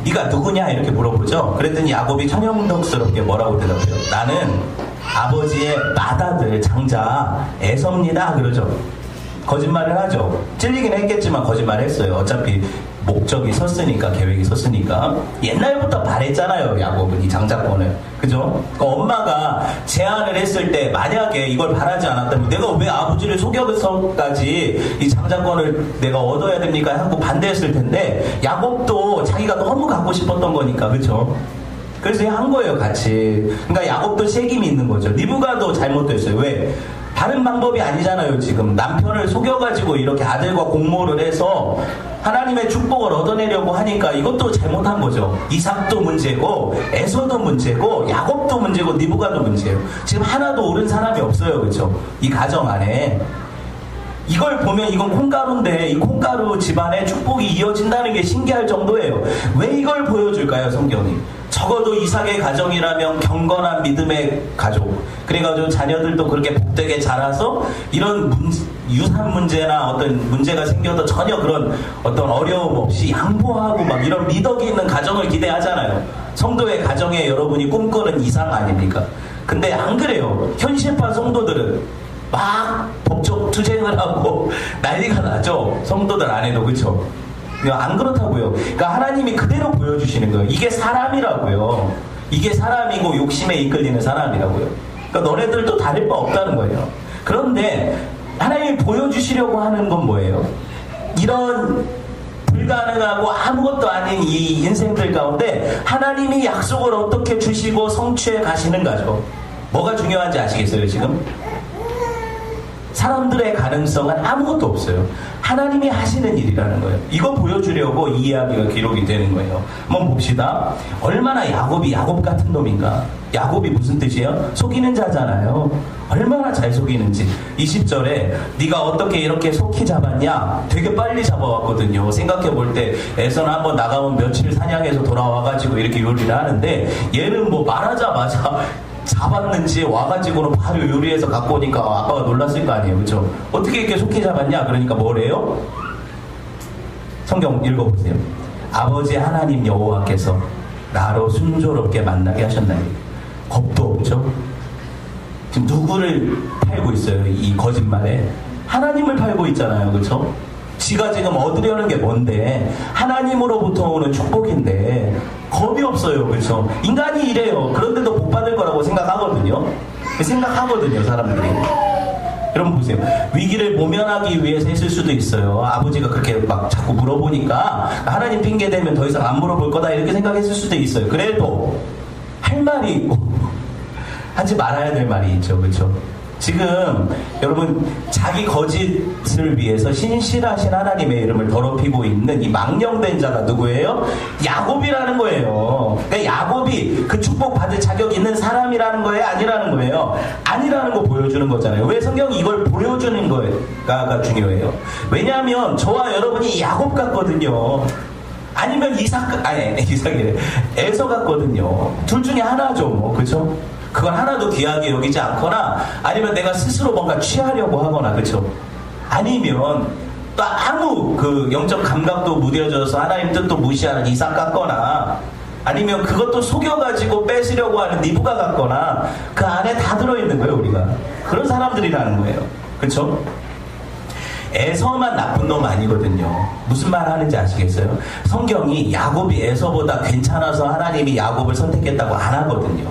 S1: 네가 누구냐 이렇게 물어보죠. 그랬더니 야곱이 천연덕스럽게 뭐라고 대답해요? 나는 아버지의 맏아들 장자 에서입니다 그러죠. 거짓말을 하죠. 찔리긴 했겠지만 거짓말을 했어요. 어차피 목적이 섰으니까 계획이 섰으니까 옛날부터 바랬잖아요. 야곱은 이 장자권을. 그죠? 그러니까 엄마가 제안을 했을 때 만약에 이걸 바라지 않았다면 내가 왜 아버지를 속여서까지 이 장자권을 내가 얻어야 됩니까? 하고 반대했을 텐데 야곱도 자기가 너무 갖고 싶었던 거니까. 그죠? 그래서 한 거예요 같이. 그러니까 야곱도 책임이 있는 거죠. 리브가도 잘못됐어요. 왜? 다른 방법이 아니잖아요. 지금 남편을 속여가지고 이렇게 아들과 공모를 해서 하나님의 축복을 얻어내려고 하니까 이것도 잘못한 거죠. 이삭도 문제고 에서도 문제고 야곱도 문제고 리브가도 문제예요. 지금 하나도 옳은 사람이 없어요. 그렇죠? 이 가정 안에 이걸 보면 이건 콩가루인데 이 콩가루 집안에 축복이 이어진다는 게 신기할 정도예요. 왜 이걸 보여줄까요? 성경이. 적어도 이삭의 가정이라면 경건한 믿음의 가족. 그래가지고 자녀들도 그렇게 복되게 자라서 이런 유산 문제나 어떤 문제가 생겨도 전혀 그런 어떤 어려움 없이 양보하고 막 이런 미덕이 있는 가정을 기대하잖아요. 성도의 가정에 여러분이 꿈꾸는 이상 아닙니까? 근데 안 그래요. 현실파 성도들은 막 법적 투쟁을 하고 난리가 나죠. 성도들 안에도. 그렇죠? 안 그렇다고요. 그러니까 하나님이 그대로 보여주시는 거예요. 이게 사람이라고요. 이게 사람이고 욕심에 이끌리는 사람이라고요. 그러니까 너네들도 다를 바 없다는 거예요. 그런데 하나님이 보여주시려고 하는 건 뭐예요? 이런 불가능하고 아무것도 아닌 이 인생들 가운데 하나님이 약속을 어떻게 주시고 성취해 가시는가죠. 뭐가 중요한지 아시겠어요 지금? 사람들의 가능성은 아무것도 없어요. 하나님이 하시는 일이라는 거예요. 이거 보여주려고 이 이야기가 기록이 되는 거예요. 한번 봅시다. 얼마나 야곱 같은 놈인가. 야곱이 무슨 뜻이에요? 속이는 자잖아요. 얼마나 잘 속이는지. 20절에 네가 어떻게 이렇게 속히 잡았냐? 되게 빨리 잡아왔거든요. 생각해볼 때 에서는 한번 나가면 며칠 사냥해서 돌아와가지고 이렇게 요리를 하는데 얘는 뭐 말하자마자 잡았는지 와가지고는 바로 요리해서 갖고 오니까 아빠가 놀랐을 거 아니에요. 그렇죠? 어떻게 이렇게 속히 잡았냐? 그러니까 뭐래요? 성경 읽어보세요. 아버지 하나님 여호와께서 나로 순조롭게 만나게 하셨나요? 겁도 없죠? 지금 누구를 팔고 있어요? 이 거짓말에 하나님을 팔고 있잖아요. 그렇죠? 지가 지금 얻으려는 게 뭔데 하나님으로부터 오는 축복인데 겁이 없어요. 그렇죠? 인간이 이래요. 그런데도 복 받을 거라고 생각하거든요. 사람들이. 여러분 보세요. 위기를 모면하기 위해서 했을 수도 있어요. 아버지가 그렇게 막 자꾸 물어보니까 하나님 핑계 대면 더 이상 안 물어볼 거다 이렇게 생각했을 수도 있어요. 그래도 할 말이 있고 하지 말아야 될 말이 있죠. 그렇죠? 지금 여러분 자기 거짓을 위해서 신실하신 하나님의 이름을 더럽히고 있는 이 망령된 자가 누구예요? 야곱이라는 거예요. 그러니까 야곱이 그 축복 받을 자격이 있는 사람이라는 거예요? 아니라는 거예요? 아니라는 거 보여주는 거잖아요. 왜 성경이 이걸 보여주는 거가 중요해요? 왜냐하면 저와 여러분이 야곱 같거든요. 아니면 이삭이래. 에서 같거든요. 둘 중에 하나죠. 뭐, 그렇죠? 그건 하나도 귀하게 여기지 않거나 아니면 내가 스스로 뭔가 취하려고 하거나 그렇죠? 아니면 또 아무 그 영적 감각도 무뎌져서 하나님 뜻도 무시하는 이삭 같거나 아니면 그것도 속여가지고 뺏으려고 하는 니브가 같거나 그 안에 다 들어있는 거예요. 우리가 그런 사람들이라는 거예요. 그렇죠? 에서만 나쁜 놈 아니거든요. 무슨 말 하는지 아시겠어요? 성경이 야곱이 에서보다 괜찮아서 하나님이 야곱을 선택했다고 안 하거든요.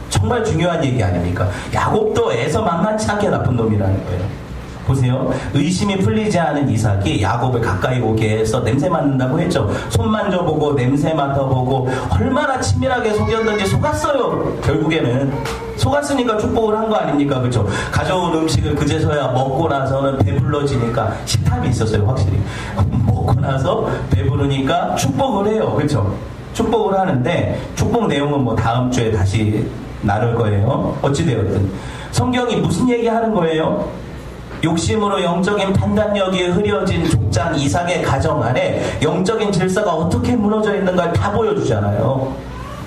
S1: 정말 중요한 얘기 아닙니까? 야곱도 에서 만만치 않게 나쁜 놈이라는 거예요. 보세요. 의심이 풀리지 않은 이삭이 야곱을 가까이 오게 해서 냄새 맡는다고 했죠. 손 만져보고 냄새 맡아보고 얼마나 치밀하게 속였는지 속았어요. 결국에는 속았으니까 축복을 한 거 아닙니까? 그렇죠? 가져온 음식을 그제서야 먹고 나서는 배불러지니까 식탐이 있었어요. 확실히 먹고 나서 배부르니까 축복을 해요. 그렇죠? 축복을 하는데 축복 내용은 뭐 다음 주에 다시 나눌 거예요. 어찌되었든 성경이 무슨 얘기하는 거예요? 욕심으로 영적인 판단력이 흐려진 족장 이삭의 가정 안에 영적인 질서가 어떻게 무너져 있는 걸 다 보여주잖아요.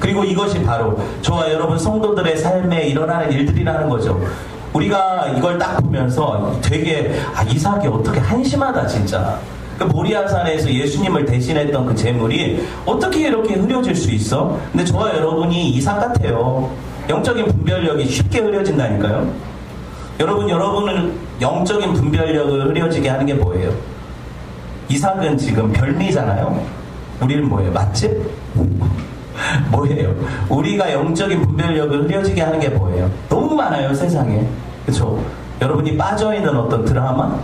S1: 그리고 이것이 바로 저와 여러분 성도들의 삶에 일어나는 일들이라는 거죠. 우리가 이걸 딱 보면서 되게 이삭이 어떻게 한심하다 진짜. 그 모리아산에서 예수님을 대신했던 그 재물이 어떻게 이렇게 흐려질 수 있어? 근데 저와 여러분이 이삭 같아요. 영적인 분별력이 쉽게 흐려진다니까요. 여러분은 영적인 분별력을 흐려지게 하는 게 뭐예요? 이삭은 지금 별미잖아요. 우리는 뭐예요? 맛집? 뭐예요? 우리가 영적인 분별력을 흐려지게 하는 게 뭐예요? 너무 많아요, 세상에. 그렇죠? 여러분이 빠져있는 어떤 드라마?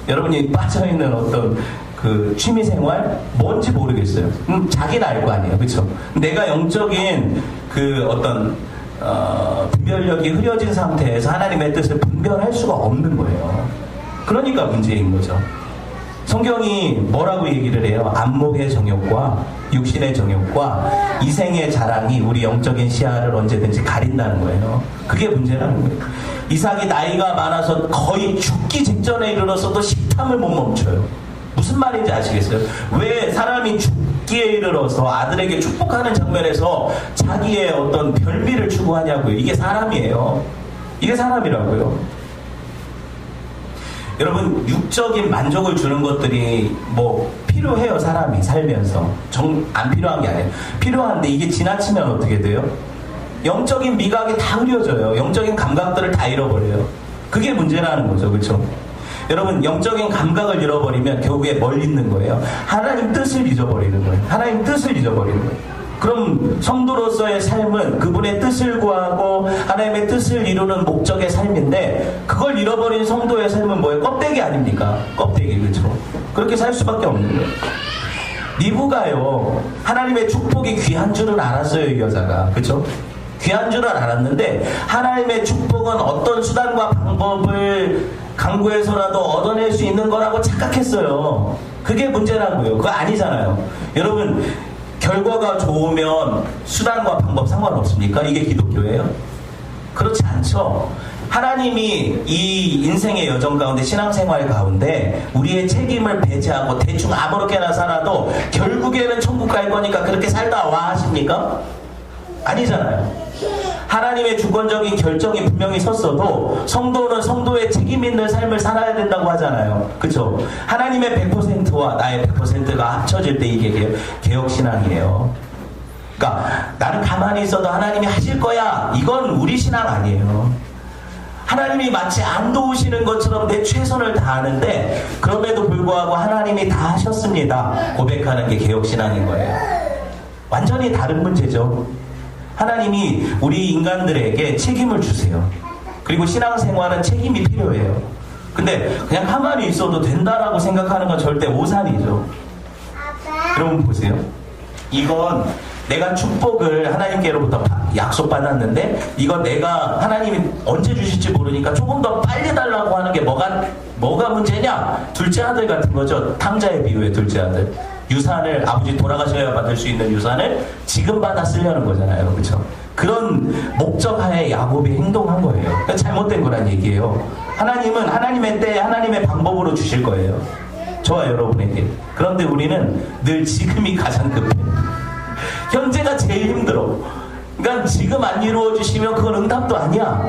S1: 여러분이 빠져있는 어떤 그 취미생활? 뭔지 모르겠어요. 자기는 알 거 아니에요. 그렇죠? 내가 영적인 그 어떤 분별력이 흐려진 상태에서 하나님의 뜻을 분별할 수가 없는 거예요. 그러니까 문제인 거죠. 성경이 뭐라고 얘기를 해요? 안목의 정욕과 육신의 정욕과 이생의 자랑이 우리 영적인 시야를 언제든지 가린다는 거예요. 그게 문제라는 거예요. 이삭이 나이가 많아서 거의 죽기 직전에 이르렀어도 식탐을 못 멈춰요. 무슨 말인지 아시겠어요? 왜 사람이 죽기에 이르러서 아들에게 축복하는 장면에서 자기의 어떤 별미를 추구하냐고요. 이게 사람이에요. 이게 사람이라고요. 여러분, 육적인 만족을 주는 것들이 뭐 필요해요. 사람이 살면서 안 필요한 게 아니에요. 필요한데 이게 지나치면 어떻게 돼요? 영적인 미각이 다 흐려져요. 영적인 감각들을 다 잃어버려요. 그게 문제라는 거죠. 그렇죠? 여러분, 영적인 감각을 잃어버리면 결국에 뭘 잊는 거예요? 하나님 뜻을 잊어버리는 거예요. 하나님 뜻을 잊어버리는 거예요. 그럼 성도로서의 삶은 그분의 뜻을 구하고 하나님의 뜻을 이루는 목적의 삶인데 그걸 잃어버린 성도의 삶은 뭐예요? 껍데기 아닙니까? 껍데기. 그렇죠? 그렇게 살 수밖에 없는 거예요. 니브가요, 하나님의 축복이 귀한 줄은 알았어요. 이 여자가. 그렇죠? 귀한 줄은 알았는데 하나님의 축복은 어떤 수단과 방법을 강구해서라도 얻어낼 수 있는 거라고 착각했어요. 그게 문제라고요. 그거 아니잖아요. 여러분, 결과가 좋으면 수단과 방법 상관없습니까? 이게 기독교예요? 그렇지 않죠. 하나님이 이 인생의 여정 가운데, 신앙생활 가운데 우리의 책임을 배제하고 대충 아무렇게나 살아도 결국에는 천국 갈 거니까 그렇게 살다 와 하십니까? 아니잖아요. 하나님의 주권적인 결정이 분명히 섰어도 성도는 성도의 책임 있는 삶을 살아야 된다고 하잖아요. 그렇죠? 하나님의 100%와 나의 100%가 합쳐질 때 이게 개혁신앙이에요. 그러니까 나는 가만히 있어도 하나님이 하실 거야. 이건 우리 신앙 아니에요. 하나님이 마치 안 도우시는 것처럼 내 최선을 다하는데 그럼에도 불구하고 하나님이 다 하셨습니다. 고백하는 게 개혁신앙인 거예요. 완전히 다른 문제죠. 하나님이 우리 인간들에게 책임을 주세요. 그리고 신앙생활은 책임이 필요해요. 근데 그냥 가만히 있어도 된다라고 생각하는 건 절대 오산이죠. 여러분 보세요. 이건 내가 축복을 하나님께로부터 약속받았는데 이건 내가 하나님이 언제 주실지 모르니까 조금 더 빨리 달라고 하는 게 뭐가 문제냐? 둘째 아들 같은 거죠. 탕자의 비유의 둘째 아들. 유산을 아버지 돌아가셔야 받을 수 있는 유산을 지금 받아 쓰려는 거잖아요. 그렇죠? 그런 목적하에 야곱이 행동한 거예요. 그러니까 잘못된 거란 얘기예요. 하나님은 하나님의 때 하나님의 방법으로 주실 거예요. 저와 여러분에게. 그런데 우리는 늘 지금이 가장 급해요. 현재가 제일 힘들어. 그러니까 지금 안 이루어주시면 그건 응답도 아니야.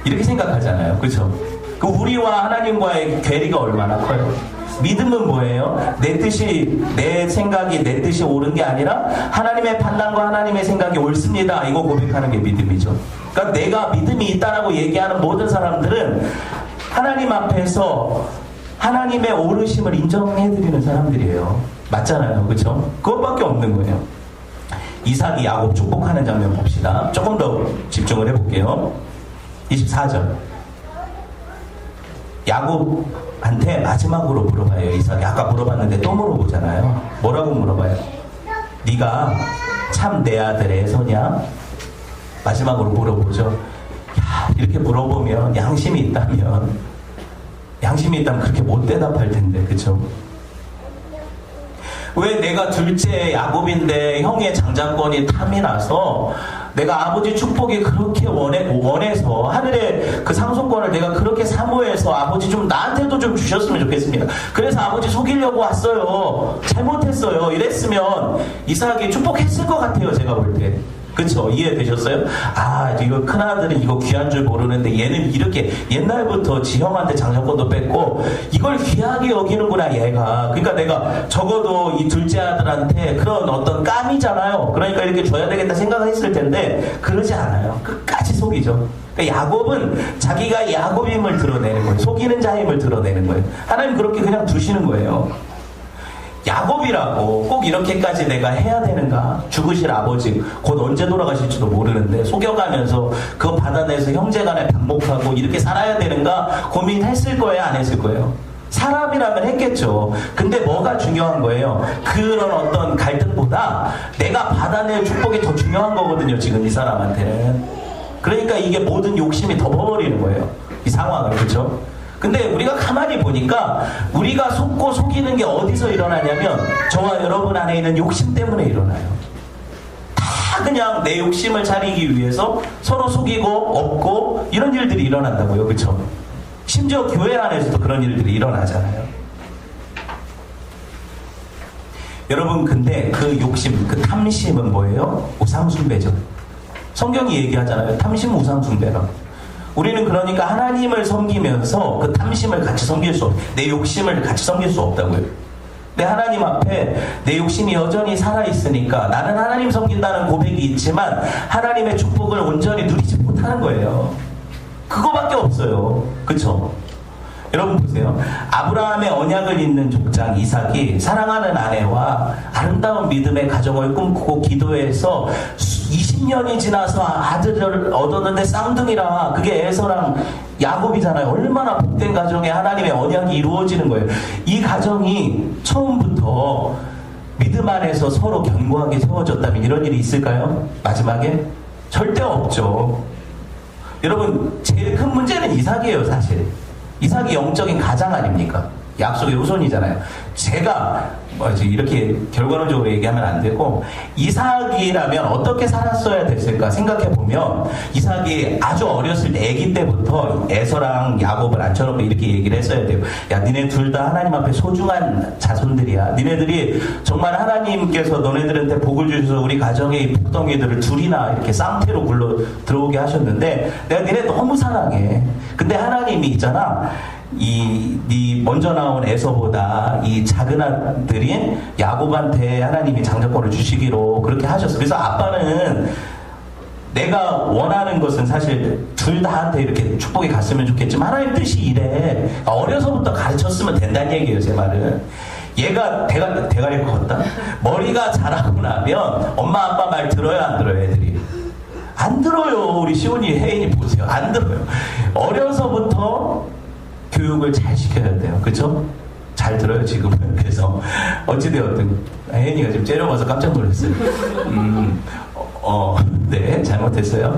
S1: 이렇게 생각하잖아요. 그렇죠? 그 우리와 하나님과의 괴리가 얼마나 커요. 믿음은 뭐예요? 내 뜻이, 내 생각이 내 뜻이 옳은 게 아니라 하나님의 판단과 하나님의 생각이 옳습니다. 이거 고백하는 게 믿음이죠. 그러니까 내가 믿음이 있다라고 얘기하는 모든 사람들은 하나님 앞에서 하나님의 옳으심을 인정해드리는 사람들이에요. 맞잖아요. 그렇죠? 그것밖에 없는 거예요. 이삭이 야곱 축복하는 장면 봅시다. 조금 더 집중을 해볼게요. 24절. 야곱한테 마지막으로 물어봐요. 이삭이 아까 물어봤는데 또 물어보잖아요. 뭐라고 물어봐요? 네가 참 내 아들 에서냐? 마지막으로 물어보죠. 야, 이렇게 물어보면 양심이 있다면 그렇게 못 대답할 텐데, 그쵸? 왜 내가 둘째 야곱인데 형의 장자권이 탐이 나서 내가 아버지 축복이 그렇게 원해서 하늘의 그 상속권을 내가 그렇게 사모해서 아버지 좀 나한테도 좀 주셨으면 좋겠습니다. 그래서 아버지 속이려고 왔어요. 잘못했어요. 이랬으면 이삭이 축복했을 것 같아요. 제가 볼 때. 그쵸? 이해되셨어요? 아, 이거 큰아들은 이거 귀한 줄 모르는데 얘는 이렇게 옛날부터 지 형한테 장자권도 뺐고 이걸 귀하게 여기는구나 얘가. 그러니까 내가 적어도 이 둘째 아들한테 그런 어떤 깜이잖아요. 그러니까 이렇게 줘야 되겠다 생각을 했을 텐데 그러지 않아요. 끝까지 속이죠. 그러니까 야곱은 자기가 야곱임을 드러내는 거예요. 속이는 자임을 드러내는 거예요. 하나님 그렇게 그냥 두시는 거예요. 야곱이라고 꼭 이렇게까지 내가 해야 되는가? 죽으실 아버지 곧 언제 돌아가실지도 모르는데 속여가면서 그거 받아내서 형제간에 반목하고 이렇게 살아야 되는가? 고민했을 거예요? 안 했을 거예요? 사람이라면 했겠죠. 근데 뭐가 중요한 거예요? 그런 어떤 갈등보다 내가 받아낼 축복이 더 중요한 거거든요. 지금 이 사람한테는. 그러니까 이게 모든 욕심이 덮어버리는 거예요. 이 상황을. 그렇죠? 근데 우리가 가만히 보니까 우리가 속고 속이는 게 어디서 일어나냐면 저와 여러분 안에 있는 욕심 때문에 일어나요. 다 그냥 내 욕심을 차리기 위해서 서로 속이고 업고 이런 일들이 일어난다고요. 그렇죠? 심지어 교회 안에서도 그런 일들이 일어나잖아요. 여러분 근데 그 욕심, 그 탐심은 뭐예요? 우상숭배죠. 성경이 얘기하잖아요. 탐심 우상숭배라고. 우리는 그러니까 하나님을 섬기면서 그 탐심을 같이 섬길 수 없어요. 내 욕심을 같이 섬길 수 없다고요. 근데 하나님 앞에 내 욕심이 여전히 살아있으니까 나는 하나님 섬긴다는 고백이 있지만 하나님의 축복을 온전히 누리지 못하는 거예요. 그거밖에 없어요. 그쵸? 여러분 보세요. 아브라함의 언약을 잇는 족장 이삭이 사랑하는 아내와 아름다운 믿음의 가정을 꿈꾸고 기도해서 20년이 지나서 아들을 얻었는데 쌍둥이라 그게 에서랑 야곱이잖아요. 얼마나 복된 가정에 하나님의 언약이 이루어지는 거예요. 이 가정이 처음부터 믿음 안에서 서로 견고하게 세워졌다면 이런 일이 있을까요? 마지막에? 절대 없죠. 여러분 제일 큰 문제는 이삭이에요. 사실 이삭이 영적인 가장 아닙니까? 약속의 후손이잖아요. 제가 이렇게 결과론적으로 얘기하면 안 되고, 이삭이라면 어떻게 살았어야 됐을까 생각해 보면, 이삭이 아주 어렸을 때, 아기 때부터 에서랑 야곱을 앉혀놓고 이렇게 얘기를 했어야 돼요. 야, 니네 둘 다 하나님 앞에 소중한 자손들이야. 니네들이 정말 하나님께서 너네들한테 복을 주셔서 우리 가정의 이 복덩이들을 둘이나 이렇게 쌍태로 굴러 들어오게 하셨는데, 내가 니네 너무 사랑해. 근데 하나님이 있잖아, 네 먼저 나온 에서보다 이 작은 아들인 야곱한테 하나님이 장자권을 주시기로 그렇게 하셨어. 그래서 아빠는 내가 원하는 것은 사실 둘 다한테 이렇게 축복이 갔으면 좋겠지만 하나님 뜻이 이래. 어려서부터 가르쳤으면 된다는 얘기예요, 제 말은. 얘가 대가리가 컸다? 머리가 자라고 나면 엄마 아빠 말 들어요, 안 들어요, 애들이? 안 들어요. 우리 시온이, 혜인이 보세요. 안 들어요. 어려서부터 교육을 잘 시켜야 돼요. 그쵸? 잘 들어요, 지금은. 그래서, 어찌되었든, 혜인이가 지금 째려봐서 깜짝 놀랐어요. 네, 잘못했어요.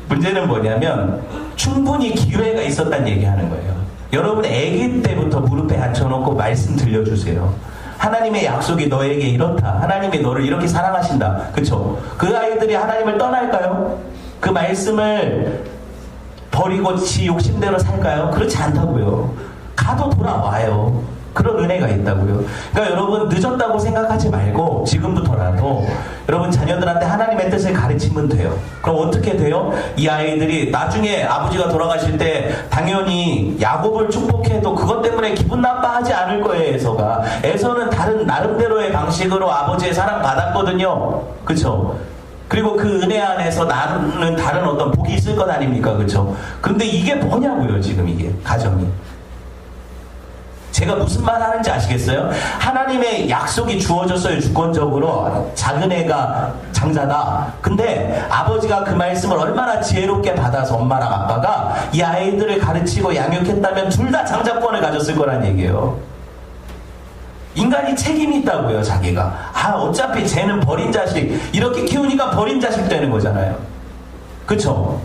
S1: 문제는 뭐냐면, 충분히 기회가 있었다는 얘기 하는 거예요. 여러분, 아기 때부터 무릎에 앉혀놓고 말씀 들려주세요. 하나님의 약속이 너에게 이렇다. 하나님이 너를 이렇게 사랑하신다. 그쵸? 그 아이들이 하나님을 떠날까요? 그 말씀을 버리고 지 욕심대로 살까요? 그렇지 않다고요. 가도 돌아와요. 그런 은혜가 있다고요. 그러니까 여러분, 늦었다고 생각하지 말고 지금부터라도 여러분 자녀들한테 하나님의 뜻을 가르치면 돼요. 그럼 어떻게 돼요? 이 아이들이 나중에 아버지가 돌아가실 때 당연히 야곱을 축복해도 그것 때문에 기분 나빠하지 않을 거예요. 에서는 다른 나름대로의 방식으로 아버지의 사랑 받았거든요. 그쵸? 그리고 그 은혜 안에서 나는 다른 어떤 복이 있을 것 아닙니까? 그쵸? 근데 이게 뭐냐고요, 지금 이게. 가정이. 제가 무슨 말 하는지 아시겠어요? 하나님의 약속이 주어졌어요, 주권적으로. 작은 애가 장자다. 근데 아버지가 그 말씀을 얼마나 지혜롭게 받아서 엄마랑 아빠가 이 아이들을 가르치고 양육했다면 둘 다 장자권을 가졌을 거란 얘기예요. 인간이 책임이 있다고요, 자기가. 어차피 쟤는 버린 자식. 이렇게 키우니까 버린 자식 되는 거잖아요. 그쵸?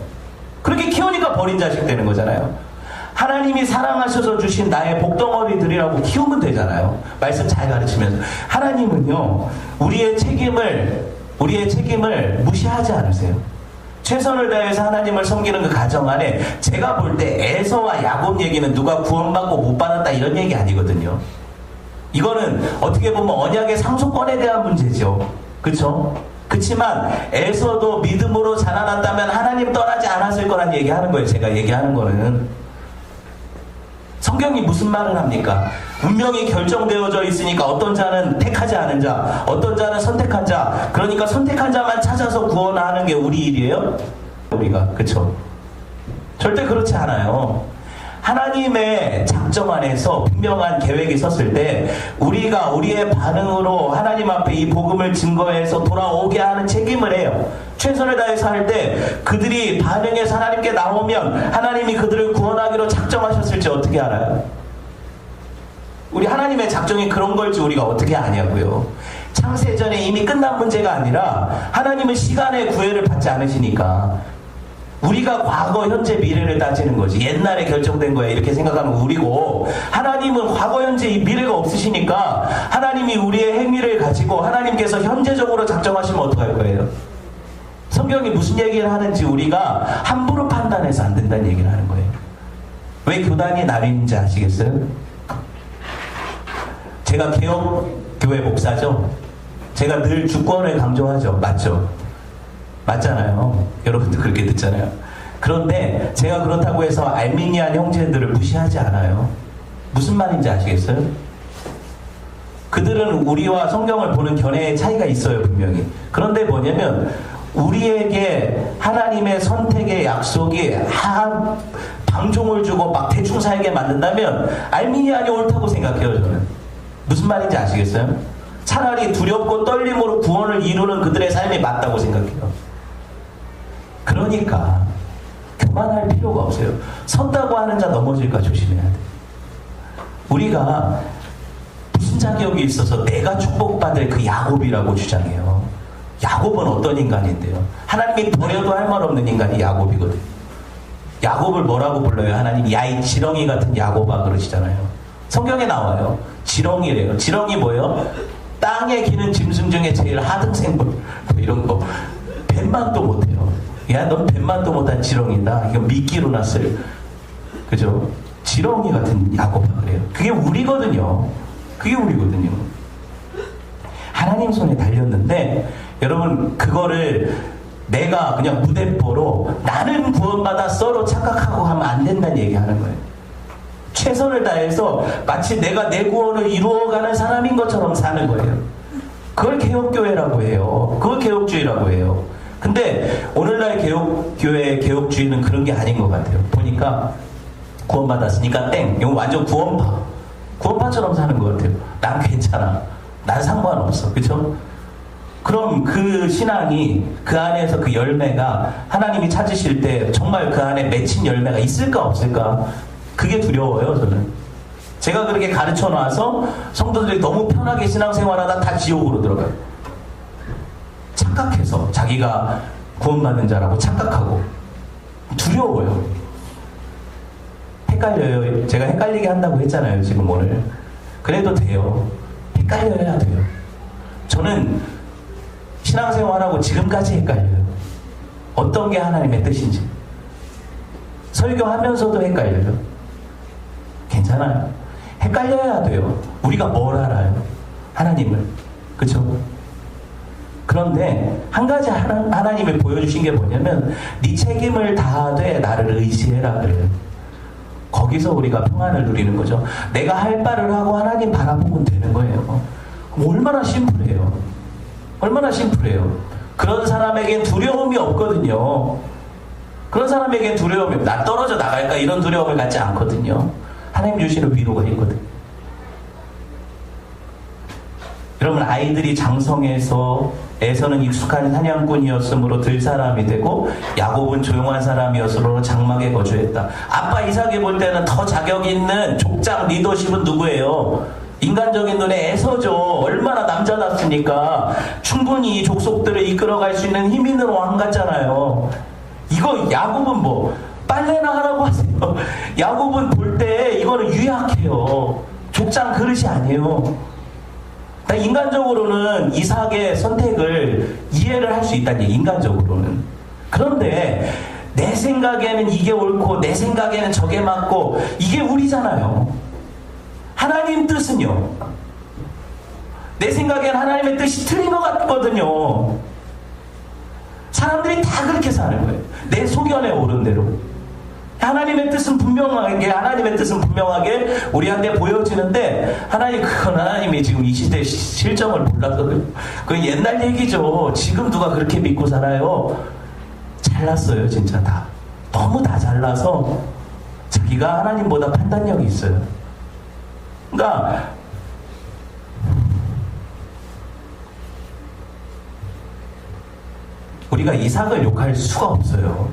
S1: 그렇게 키우니까 버린 자식 되는 거잖아요. 하나님이 사랑하셔서 주신 나의 복덩어리들이라고 키우면 되잖아요. 말씀 잘 가르치면서. 하나님은요, 우리의 책임을 무시하지 않으세요. 최선을 다해서 하나님을 섬기는 그 가정 안에 제가 볼 때 에서와 야곱 얘기는 누가 구원받고 못 받았다 이런 얘기 아니거든요. 이거는 어떻게 보면 언약의 상속권에 대한 문제죠. 그쵸? 그치만 에서도 믿음으로 자라났다면 하나님 떠나지 않았을 거란 얘기하는 거예요. 제가 얘기하는 거는. 성경이 무슨 말을 합니까? 운명이 결정되어져 있으니까 어떤 자는 택하지 않은 자, 어떤 자는 선택한 자. 그러니까 선택한 자만 찾아서 구원하는 게 우리 일이에요? 우리가. 그쵸? 절대 그렇지 않아요. 하나님의 작정 안에서 분명한 계획이 섰을 때 우리가 우리의 반응으로 하나님 앞에 이 복음을 증거해서 돌아오게 하는 책임을 해요. 최선을 다해서 할 때 그들이 반응해서 하나님께 나오면 하나님이 그들을 구원하기로 작정하셨을지 어떻게 알아요? 우리 하나님의 작정이 그런 걸지 우리가 어떻게 아냐고요. 창세전에 이미 끝난 문제가 아니라 하나님은 시간의 구애를 받지 않으시니까 우리가 과거, 현재, 미래를 따지는 거지. 옛날에 결정된 거야 이렇게 생각하는 우리고, 하나님은 과거, 현재, 이 미래가 없으시니까 하나님이 우리의 행위를 가지고 하나님께서 현재적으로 작정하시면 어떡할 거예요? 성경이 무슨 얘기를 하는지 우리가 함부로 판단해서 안 된다는 얘기를 하는 거예요. 왜 교단이 나뉘는지 아시겠어요? 제가 개혁교회 목사죠. 제가 늘 주권을 강조하죠. 맞죠? 맞잖아요. 여러분도 그렇게 듣잖아요. 그런데 제가 그렇다고 해서 알미니안 형제들을 무시하지 않아요. 무슨 말인지 아시겠어요? 그들은 우리와 성경을 보는 견해의 차이가 있어요, 분명히. 그런데 뭐냐면 우리에게 하나님의 선택의 약속이 방종을 주고 막 대충 살게 만든다면 알미니안이 옳다고 생각해요, 저는. 무슨 말인지 아시겠어요? 차라리 두렵고 떨림으로 구원을 이루는 그들의 삶이 맞다고 생각해요. 그러니까 교만할 필요가 없어요. 섰다고 하는 자 넘어질까 조심해야 돼. 우리가 무슨 자격이 있어서 내가 축복받을 그 야곱이라고 주장해요. 야곱은 어떤 인간인데요? 하나님이 버려도 할 말 없는 인간이 야곱이거든요. 야곱을 뭐라고 불러요? 하나님 야이 지렁이 같은 야곱아 그러시잖아요. 성경에 나와요. 지렁이래요. 지렁이 뭐예요? 땅에 기는 짐승 중에 제일 하등생물 뭐 이런 거. 뱃만도 못해요. 야, 넌 뱃만도 못한 지렁이다. 이거 미끼로 났어요. 그죠? 지렁이 같은 야곱아 그래요. 그게 우리거든요. 그게 우리거든요. 하나님 손에 달렸는데 여러분 그거를 내가 그냥 무대뽀로 나는 구원받았어로 착각하고 하면 안 된다는 얘기하는 거예요. 최선을 다해서 마치 내가 내 구원을 이루어가는 사람인 것처럼 사는 거예요. 그걸 개혁교회라고 해요. 그걸 개혁주의라고 해요. 근데 오늘날 개혁교회의 개혁주의는 그런 게 아닌 것 같아요. 보니까 구원받았으니까 땡. 이건 완전 구원파처럼 사는 것 같아요. 난 괜찮아. 난 상관없어. 그쵸? 그럼 그 신앙이 그 안에서 그 열매가 하나님이 찾으실 때 정말 그 안에 맺힌 열매가 있을까 없을까? 그게 두려워요, 저는. 제가 그렇게 가르쳐 놔서 성도들이 너무 편하게 신앙생활하다 다 지옥으로 들어가요. 착각해서 자기가 구원받는 자라고 착각하고 두려워요. 헷갈려요. 제가 헷갈리게 한다고 했잖아요, 지금 오늘. 그래도 돼요. 헷갈려야 돼요. 저는 신앙생활하고 지금까지 헷갈려요. 어떤 게 하나님의 뜻인지. 설교하면서도 헷갈려요. 괜찮아요. 헷갈려야 돼요. 우리가 뭘 알아요? 하나님을. 그쵸? 그런데 한 가지 하나님이 보여주신 게 뭐냐면 네 책임을 다하되 나를 의지해라 그래요. 거기서 우리가 평안을 누리는 거죠. 내가 할 바를 하고 하나님 바라보면 되는 거예요. 얼마나 심플해요. 얼마나 심플해요. 그런 사람에겐 두려움이 없거든요. 그런 사람에겐 두려움이 나 떨어져 나갈까 이런 두려움을 갖지 않거든요. 하나님 주시는 위로가 있거든요. 여러분 아이들이 장성해서에서는 익숙한 사냥꾼이었으므로 들 사람이 되고 야곱은 조용한 사람이었으므로 장막에 거주했다. 아빠 이삭이 볼 때는 더 자격 있는 족장 리더십은 누구예요? 인간적인 눈에 에서죠. 얼마나 남자답습니까? 충분히 족속들을 이끌어갈 수 있는 힘 있는 왕 같잖아요. 이거 야곱은 뭐 빨래나 하라고 하세요. 야곱은 볼 때 이거는 유약해요. 족장 그릇이 아니에요. 인간적으로는 이삭의 선택을 이해를 할 수 있다는 얘기, 인간적으로는. 그런데 내 생각에는 이게 옳고 내 생각에는 저게 맞고 이게 우리잖아요. 하나님 뜻은요. 내 생각에는 하나님의 뜻이 틀린 것 같거든요. 사람들이 다 그렇게 사는 거예요. 내 소견에 오른 대로. 하나님의 뜻은 분명하게 우리한테 보여지는데 그건 하나님이 지금 이 시대의 실정을 몰라서 그건 옛날 얘기죠. 지금 누가 그렇게 믿고 살아요? 잘났어요 진짜 다. 너무 다 잘나서 자기가 하나님보다 판단력이 있어요. 그러니까 우리가 이삭을 욕할 수가 없어요.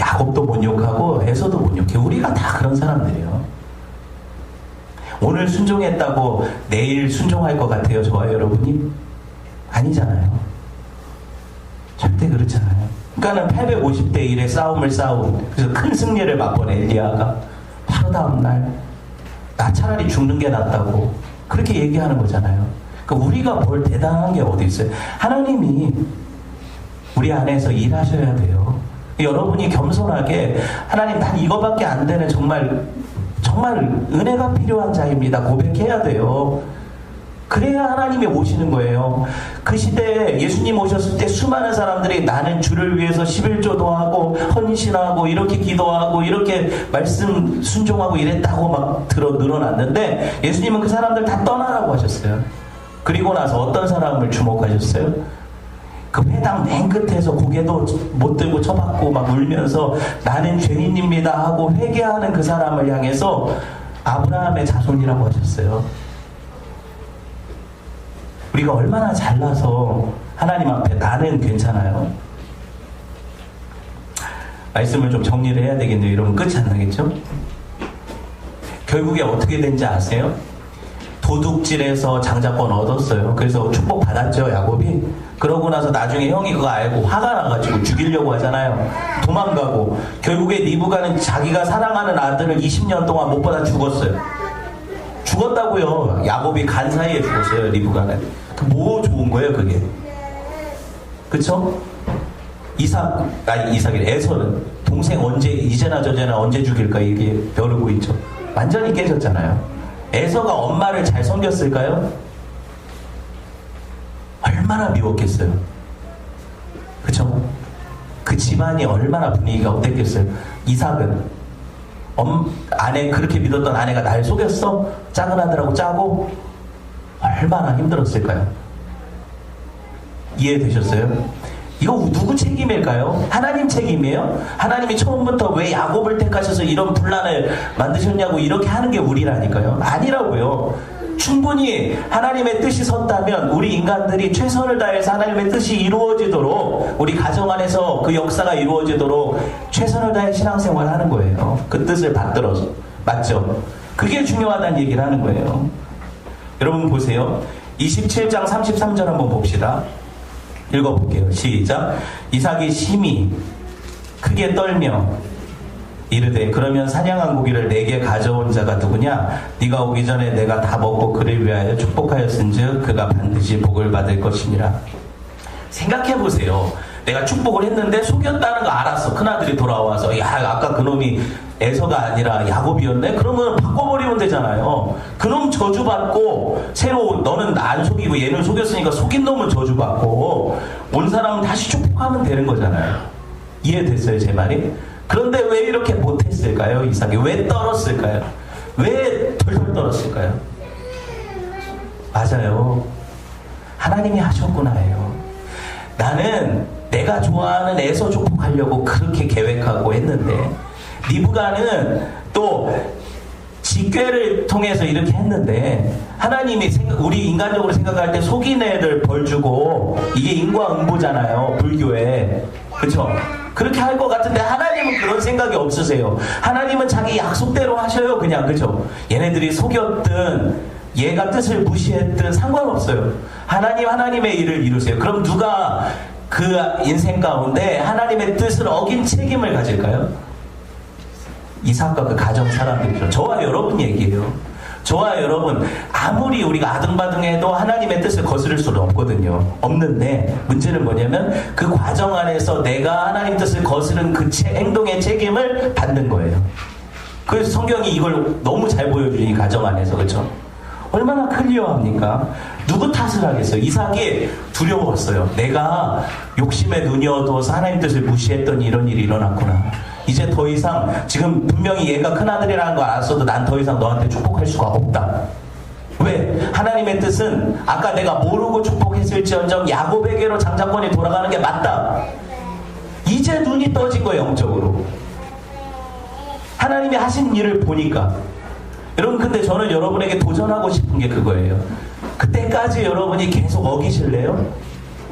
S1: 야곱도 못 욕하고 에서도 못 욕해. 우리가 다 그런 사람들이에요. 오늘 순종했다고 내일 순종할 것 같아요, 저와 여러분이? 아니잖아요. 절대 그렇잖아요. 그러니까는 850대 1의 싸움을 싸운, 그래서 큰 승리를 맛본 엘리야가 바로 다음날 나 차라리 죽는 게 낫다고 그렇게 얘기하는 거잖아요. 그러니까 우리가 뭘 대단한 게 어디 있어요? 하나님이 우리 안에서 일하셔야 돼요. 여러분이 겸손하게 하나님 난 이거밖에 안 되는 정말 은혜가 필요한 자입니다. 고백해야 돼요. 그래야 하나님이 오시는 거예요. 그 시대에 예수님 오셨을 때 수많은 사람들이 나는 주를 위해서 11조도 하고 헌신하고 이렇게 기도하고 이렇게 말씀 순종하고 이랬다고 막 늘어났는데 예수님은 그 사람들 다 떠나라고 하셨어요. 그리고 나서 어떤 사람을 주목하셨어요? 그 회당 맨 끝에서 고개도 못 들고 쳐박고 막 울면서 나는 죄인입니다 하고 회개하는 그 사람을 향해서 아브라함의 자손이라고 하셨어요. 우리가 얼마나 잘나서 하나님 앞에 나는 괜찮아요. 말씀을 좀 정리를 해야 되겠네요. 여러분 끝이 안 나겠죠? 결국에 어떻게 된지 아세요? 도둑질해서 장자권 얻었어요. 그래서 축복 받았죠, 야곱이. 그러고 나서 나중에 형이 그거 알고 화가 나가지고 죽이려고 하잖아요. 도망가고 결국에 리브가는 자기가 사랑하는 아들을 20년 동안 못 받아 죽었어요. 죽었다고요. 야곱이 간 사이에 죽었어요. 리브가는. 뭐 좋은 거예요 그게. 그쵸? 이삭이 에서는 동생 언제 이제나 저제나 언제 죽일까 이게 벼르고 있죠. 완전히 깨졌잖아요. 에서가 엄마를 잘 섬겼을까요? 얼마나 미웠겠어요. 그쵸? 그 집안이 얼마나 분위기가 어땠겠어요. 이삭은 아내 그렇게 믿었던 아내가 날 속였어? 작은 아들하고 짜고 얼마나 힘들었을까요? 이해되셨어요? 이거 누구 책임일까요? 하나님 책임이에요? 하나님이 처음부터 왜 야곱을 택하셔서 이런 분란을 만드셨냐고 이렇게 하는 게 우리라니까요. 아니라고요. 충분히 하나님의 뜻이 섰다면 우리 인간들이 최선을 다해서 하나님의 뜻이 이루어지도록 우리 가정 안에서 그 역사가 이루어지도록 최선을 다해 신앙생활을 하는 거예요. 그 뜻을 받들어서. 맞죠? 그게 중요하다는 얘기를 하는 거예요. 여러분 보세요. 27장 33절 한번 봅시다. 읽어볼게요. 시작. 이삭이 심히 크게 떨며 이르되 그러면 사냥한 고기를 내게 가져온 자가 누구냐? 네가 오기 전에 내가 다 먹고 그를 위하여 축복하였은즉 그가 반드시 복을 받을 것이니라. 생각해보세요. 내가 축복을 했는데 속였다는 거 알았어. 큰아들이 돌아와서 야 아까 그놈이 에서가 아니라 야곱이었네? 그러면 바꿔버리면 되잖아요. 그놈 저주받고 새로 너는 안 속이고 얘는 속였으니까 속인 놈은 저주받고 온 사람은 다시 축복하면 되는 거잖아요. 이해됐어요 제 말이? 그런데 왜 이렇게 못했을까요? 이삭이 왜 떨었을까요? 왜 덜덜 떨었을까요? 맞아요. 하나님이 하셨구나예요. 나는 내가 좋아하는 에서 축복하려고 그렇게 계획하고 했는데 리브가는 또 직궤를 통해서 이렇게 했는데 하나님이 우리 인간적으로 생각할 때 속인 애들 벌 주고 이게 인과응보잖아요. 불교에. 그렇죠? 그렇게 할 것 같은데 하나님은 그런 생각이 없으세요. 하나님은 자기 약속대로 하셔요. 그냥. 그렇죠? 얘네들이 속였든 얘가 뜻을 무시했든 상관없어요. 하나님의 일을 이루세요. 그럼 누가 그 인생 가운데 하나님의 뜻을 어긴 책임을 가질까요? 이삭과 그 가정 사람들이죠. 저와 여러분 얘기예요. 저와 여러분 아무리 우리가 아등바등해도 하나님의 뜻을 거스를 수는 없거든요. 없는데 문제는 뭐냐면 그 과정 안에서 내가 하나님 뜻을 거스른 그 행동의 책임을 받는 거예요. 그래서 성경이 이걸 너무 잘 보여주니 이 가정 안에서. 그렇죠? 얼마나 클리어합니까? 누구 탓을 하겠어요? 이삭이 두려웠어요. 내가 욕심에 눈이 어두워서 하나님 뜻을 무시했더니 이런 일이 일어났구나. 이제 더 이상 지금 분명히 얘가 큰아들이라는 거 알았어도 난 더 이상 너한테 축복할 수가 없다. 왜? 하나님의 뜻은 아까 내가 모르고 축복했을지언정 야곱에게로 장자권이 돌아가는 게 맞다. 이제 눈이 떠진 거예요. 영적으로. 하나님이 하신 일을 보니까. 여러분 근데 저는 여러분에게 도전하고 싶은 게 그거예요. 그때까지 여러분이 계속 어기실래요?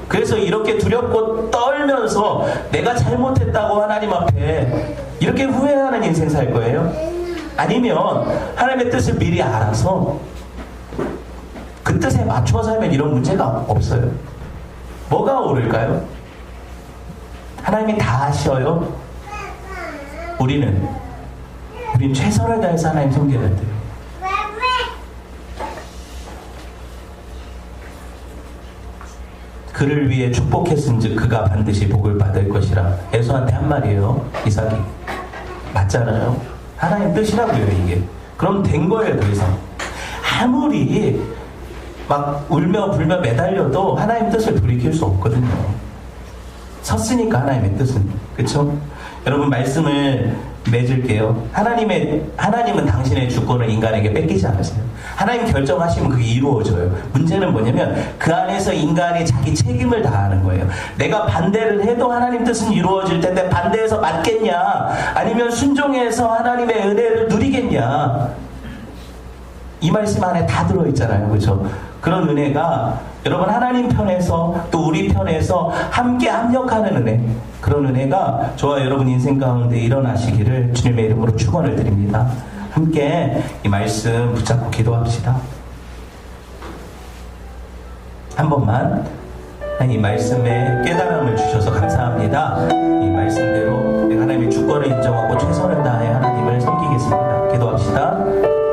S1: 그래서 이렇게 두렵고 떨면서 내가 잘못했다고 하나님 앞에 이렇게 후회하는 인생 살 거예요? 아니면 하나님의 뜻을 미리 알아서 그 뜻에 맞춰 살면 이런 문제가 없어요. 뭐가 옳을까요? 하나님이 다 아셔요. 우린 최선을 다해서 하나님 섬겨야 돼요. 그를 위해 축복했은즉 그가 반드시 복을 받을 것이라. 에서한테 한 말이에요. 이삭이. 맞잖아요. 하나님 뜻이라고요 이게. 그럼 된 거예요. 더 이상 아무리 막 울며 불며 매달려도 하나님 뜻을 돌이킬 수 없거든요. 섰으니까 하나님의 뜻은. 그렇죠? 여러분 말씀을 맺을게요. 하나님은 당신의 주권을 인간에게 뺏기지 않으세요. 하나님 결정하시면 그게 이루어져요. 문제는 뭐냐면 그 안에서 인간이 자기 책임을 다하는 거예요. 내가 반대를 해도 하나님 뜻은 이루어질 텐데 반대해서 맞겠냐? 아니면 순종해서 하나님의 은혜를 누리겠냐? 이 말씀 안에 다 들어있잖아요. 그렇죠? 그런 은혜가 여러분 하나님 편에서 또 우리 편에서 함께 합력하는 은혜, 그런 은혜가 저와 여러분 인생 가운데 일어나시기를 주님의 이름으로 축원을 드립니다. 함께 이 말씀 붙잡고 기도합시다. 한 번만 이 말씀에 깨달음을 주셔서 감사합니다. 이 말씀대로 주권을 인정하고 최선을 다해 하나님을 섬기겠습니다. 기도합시다.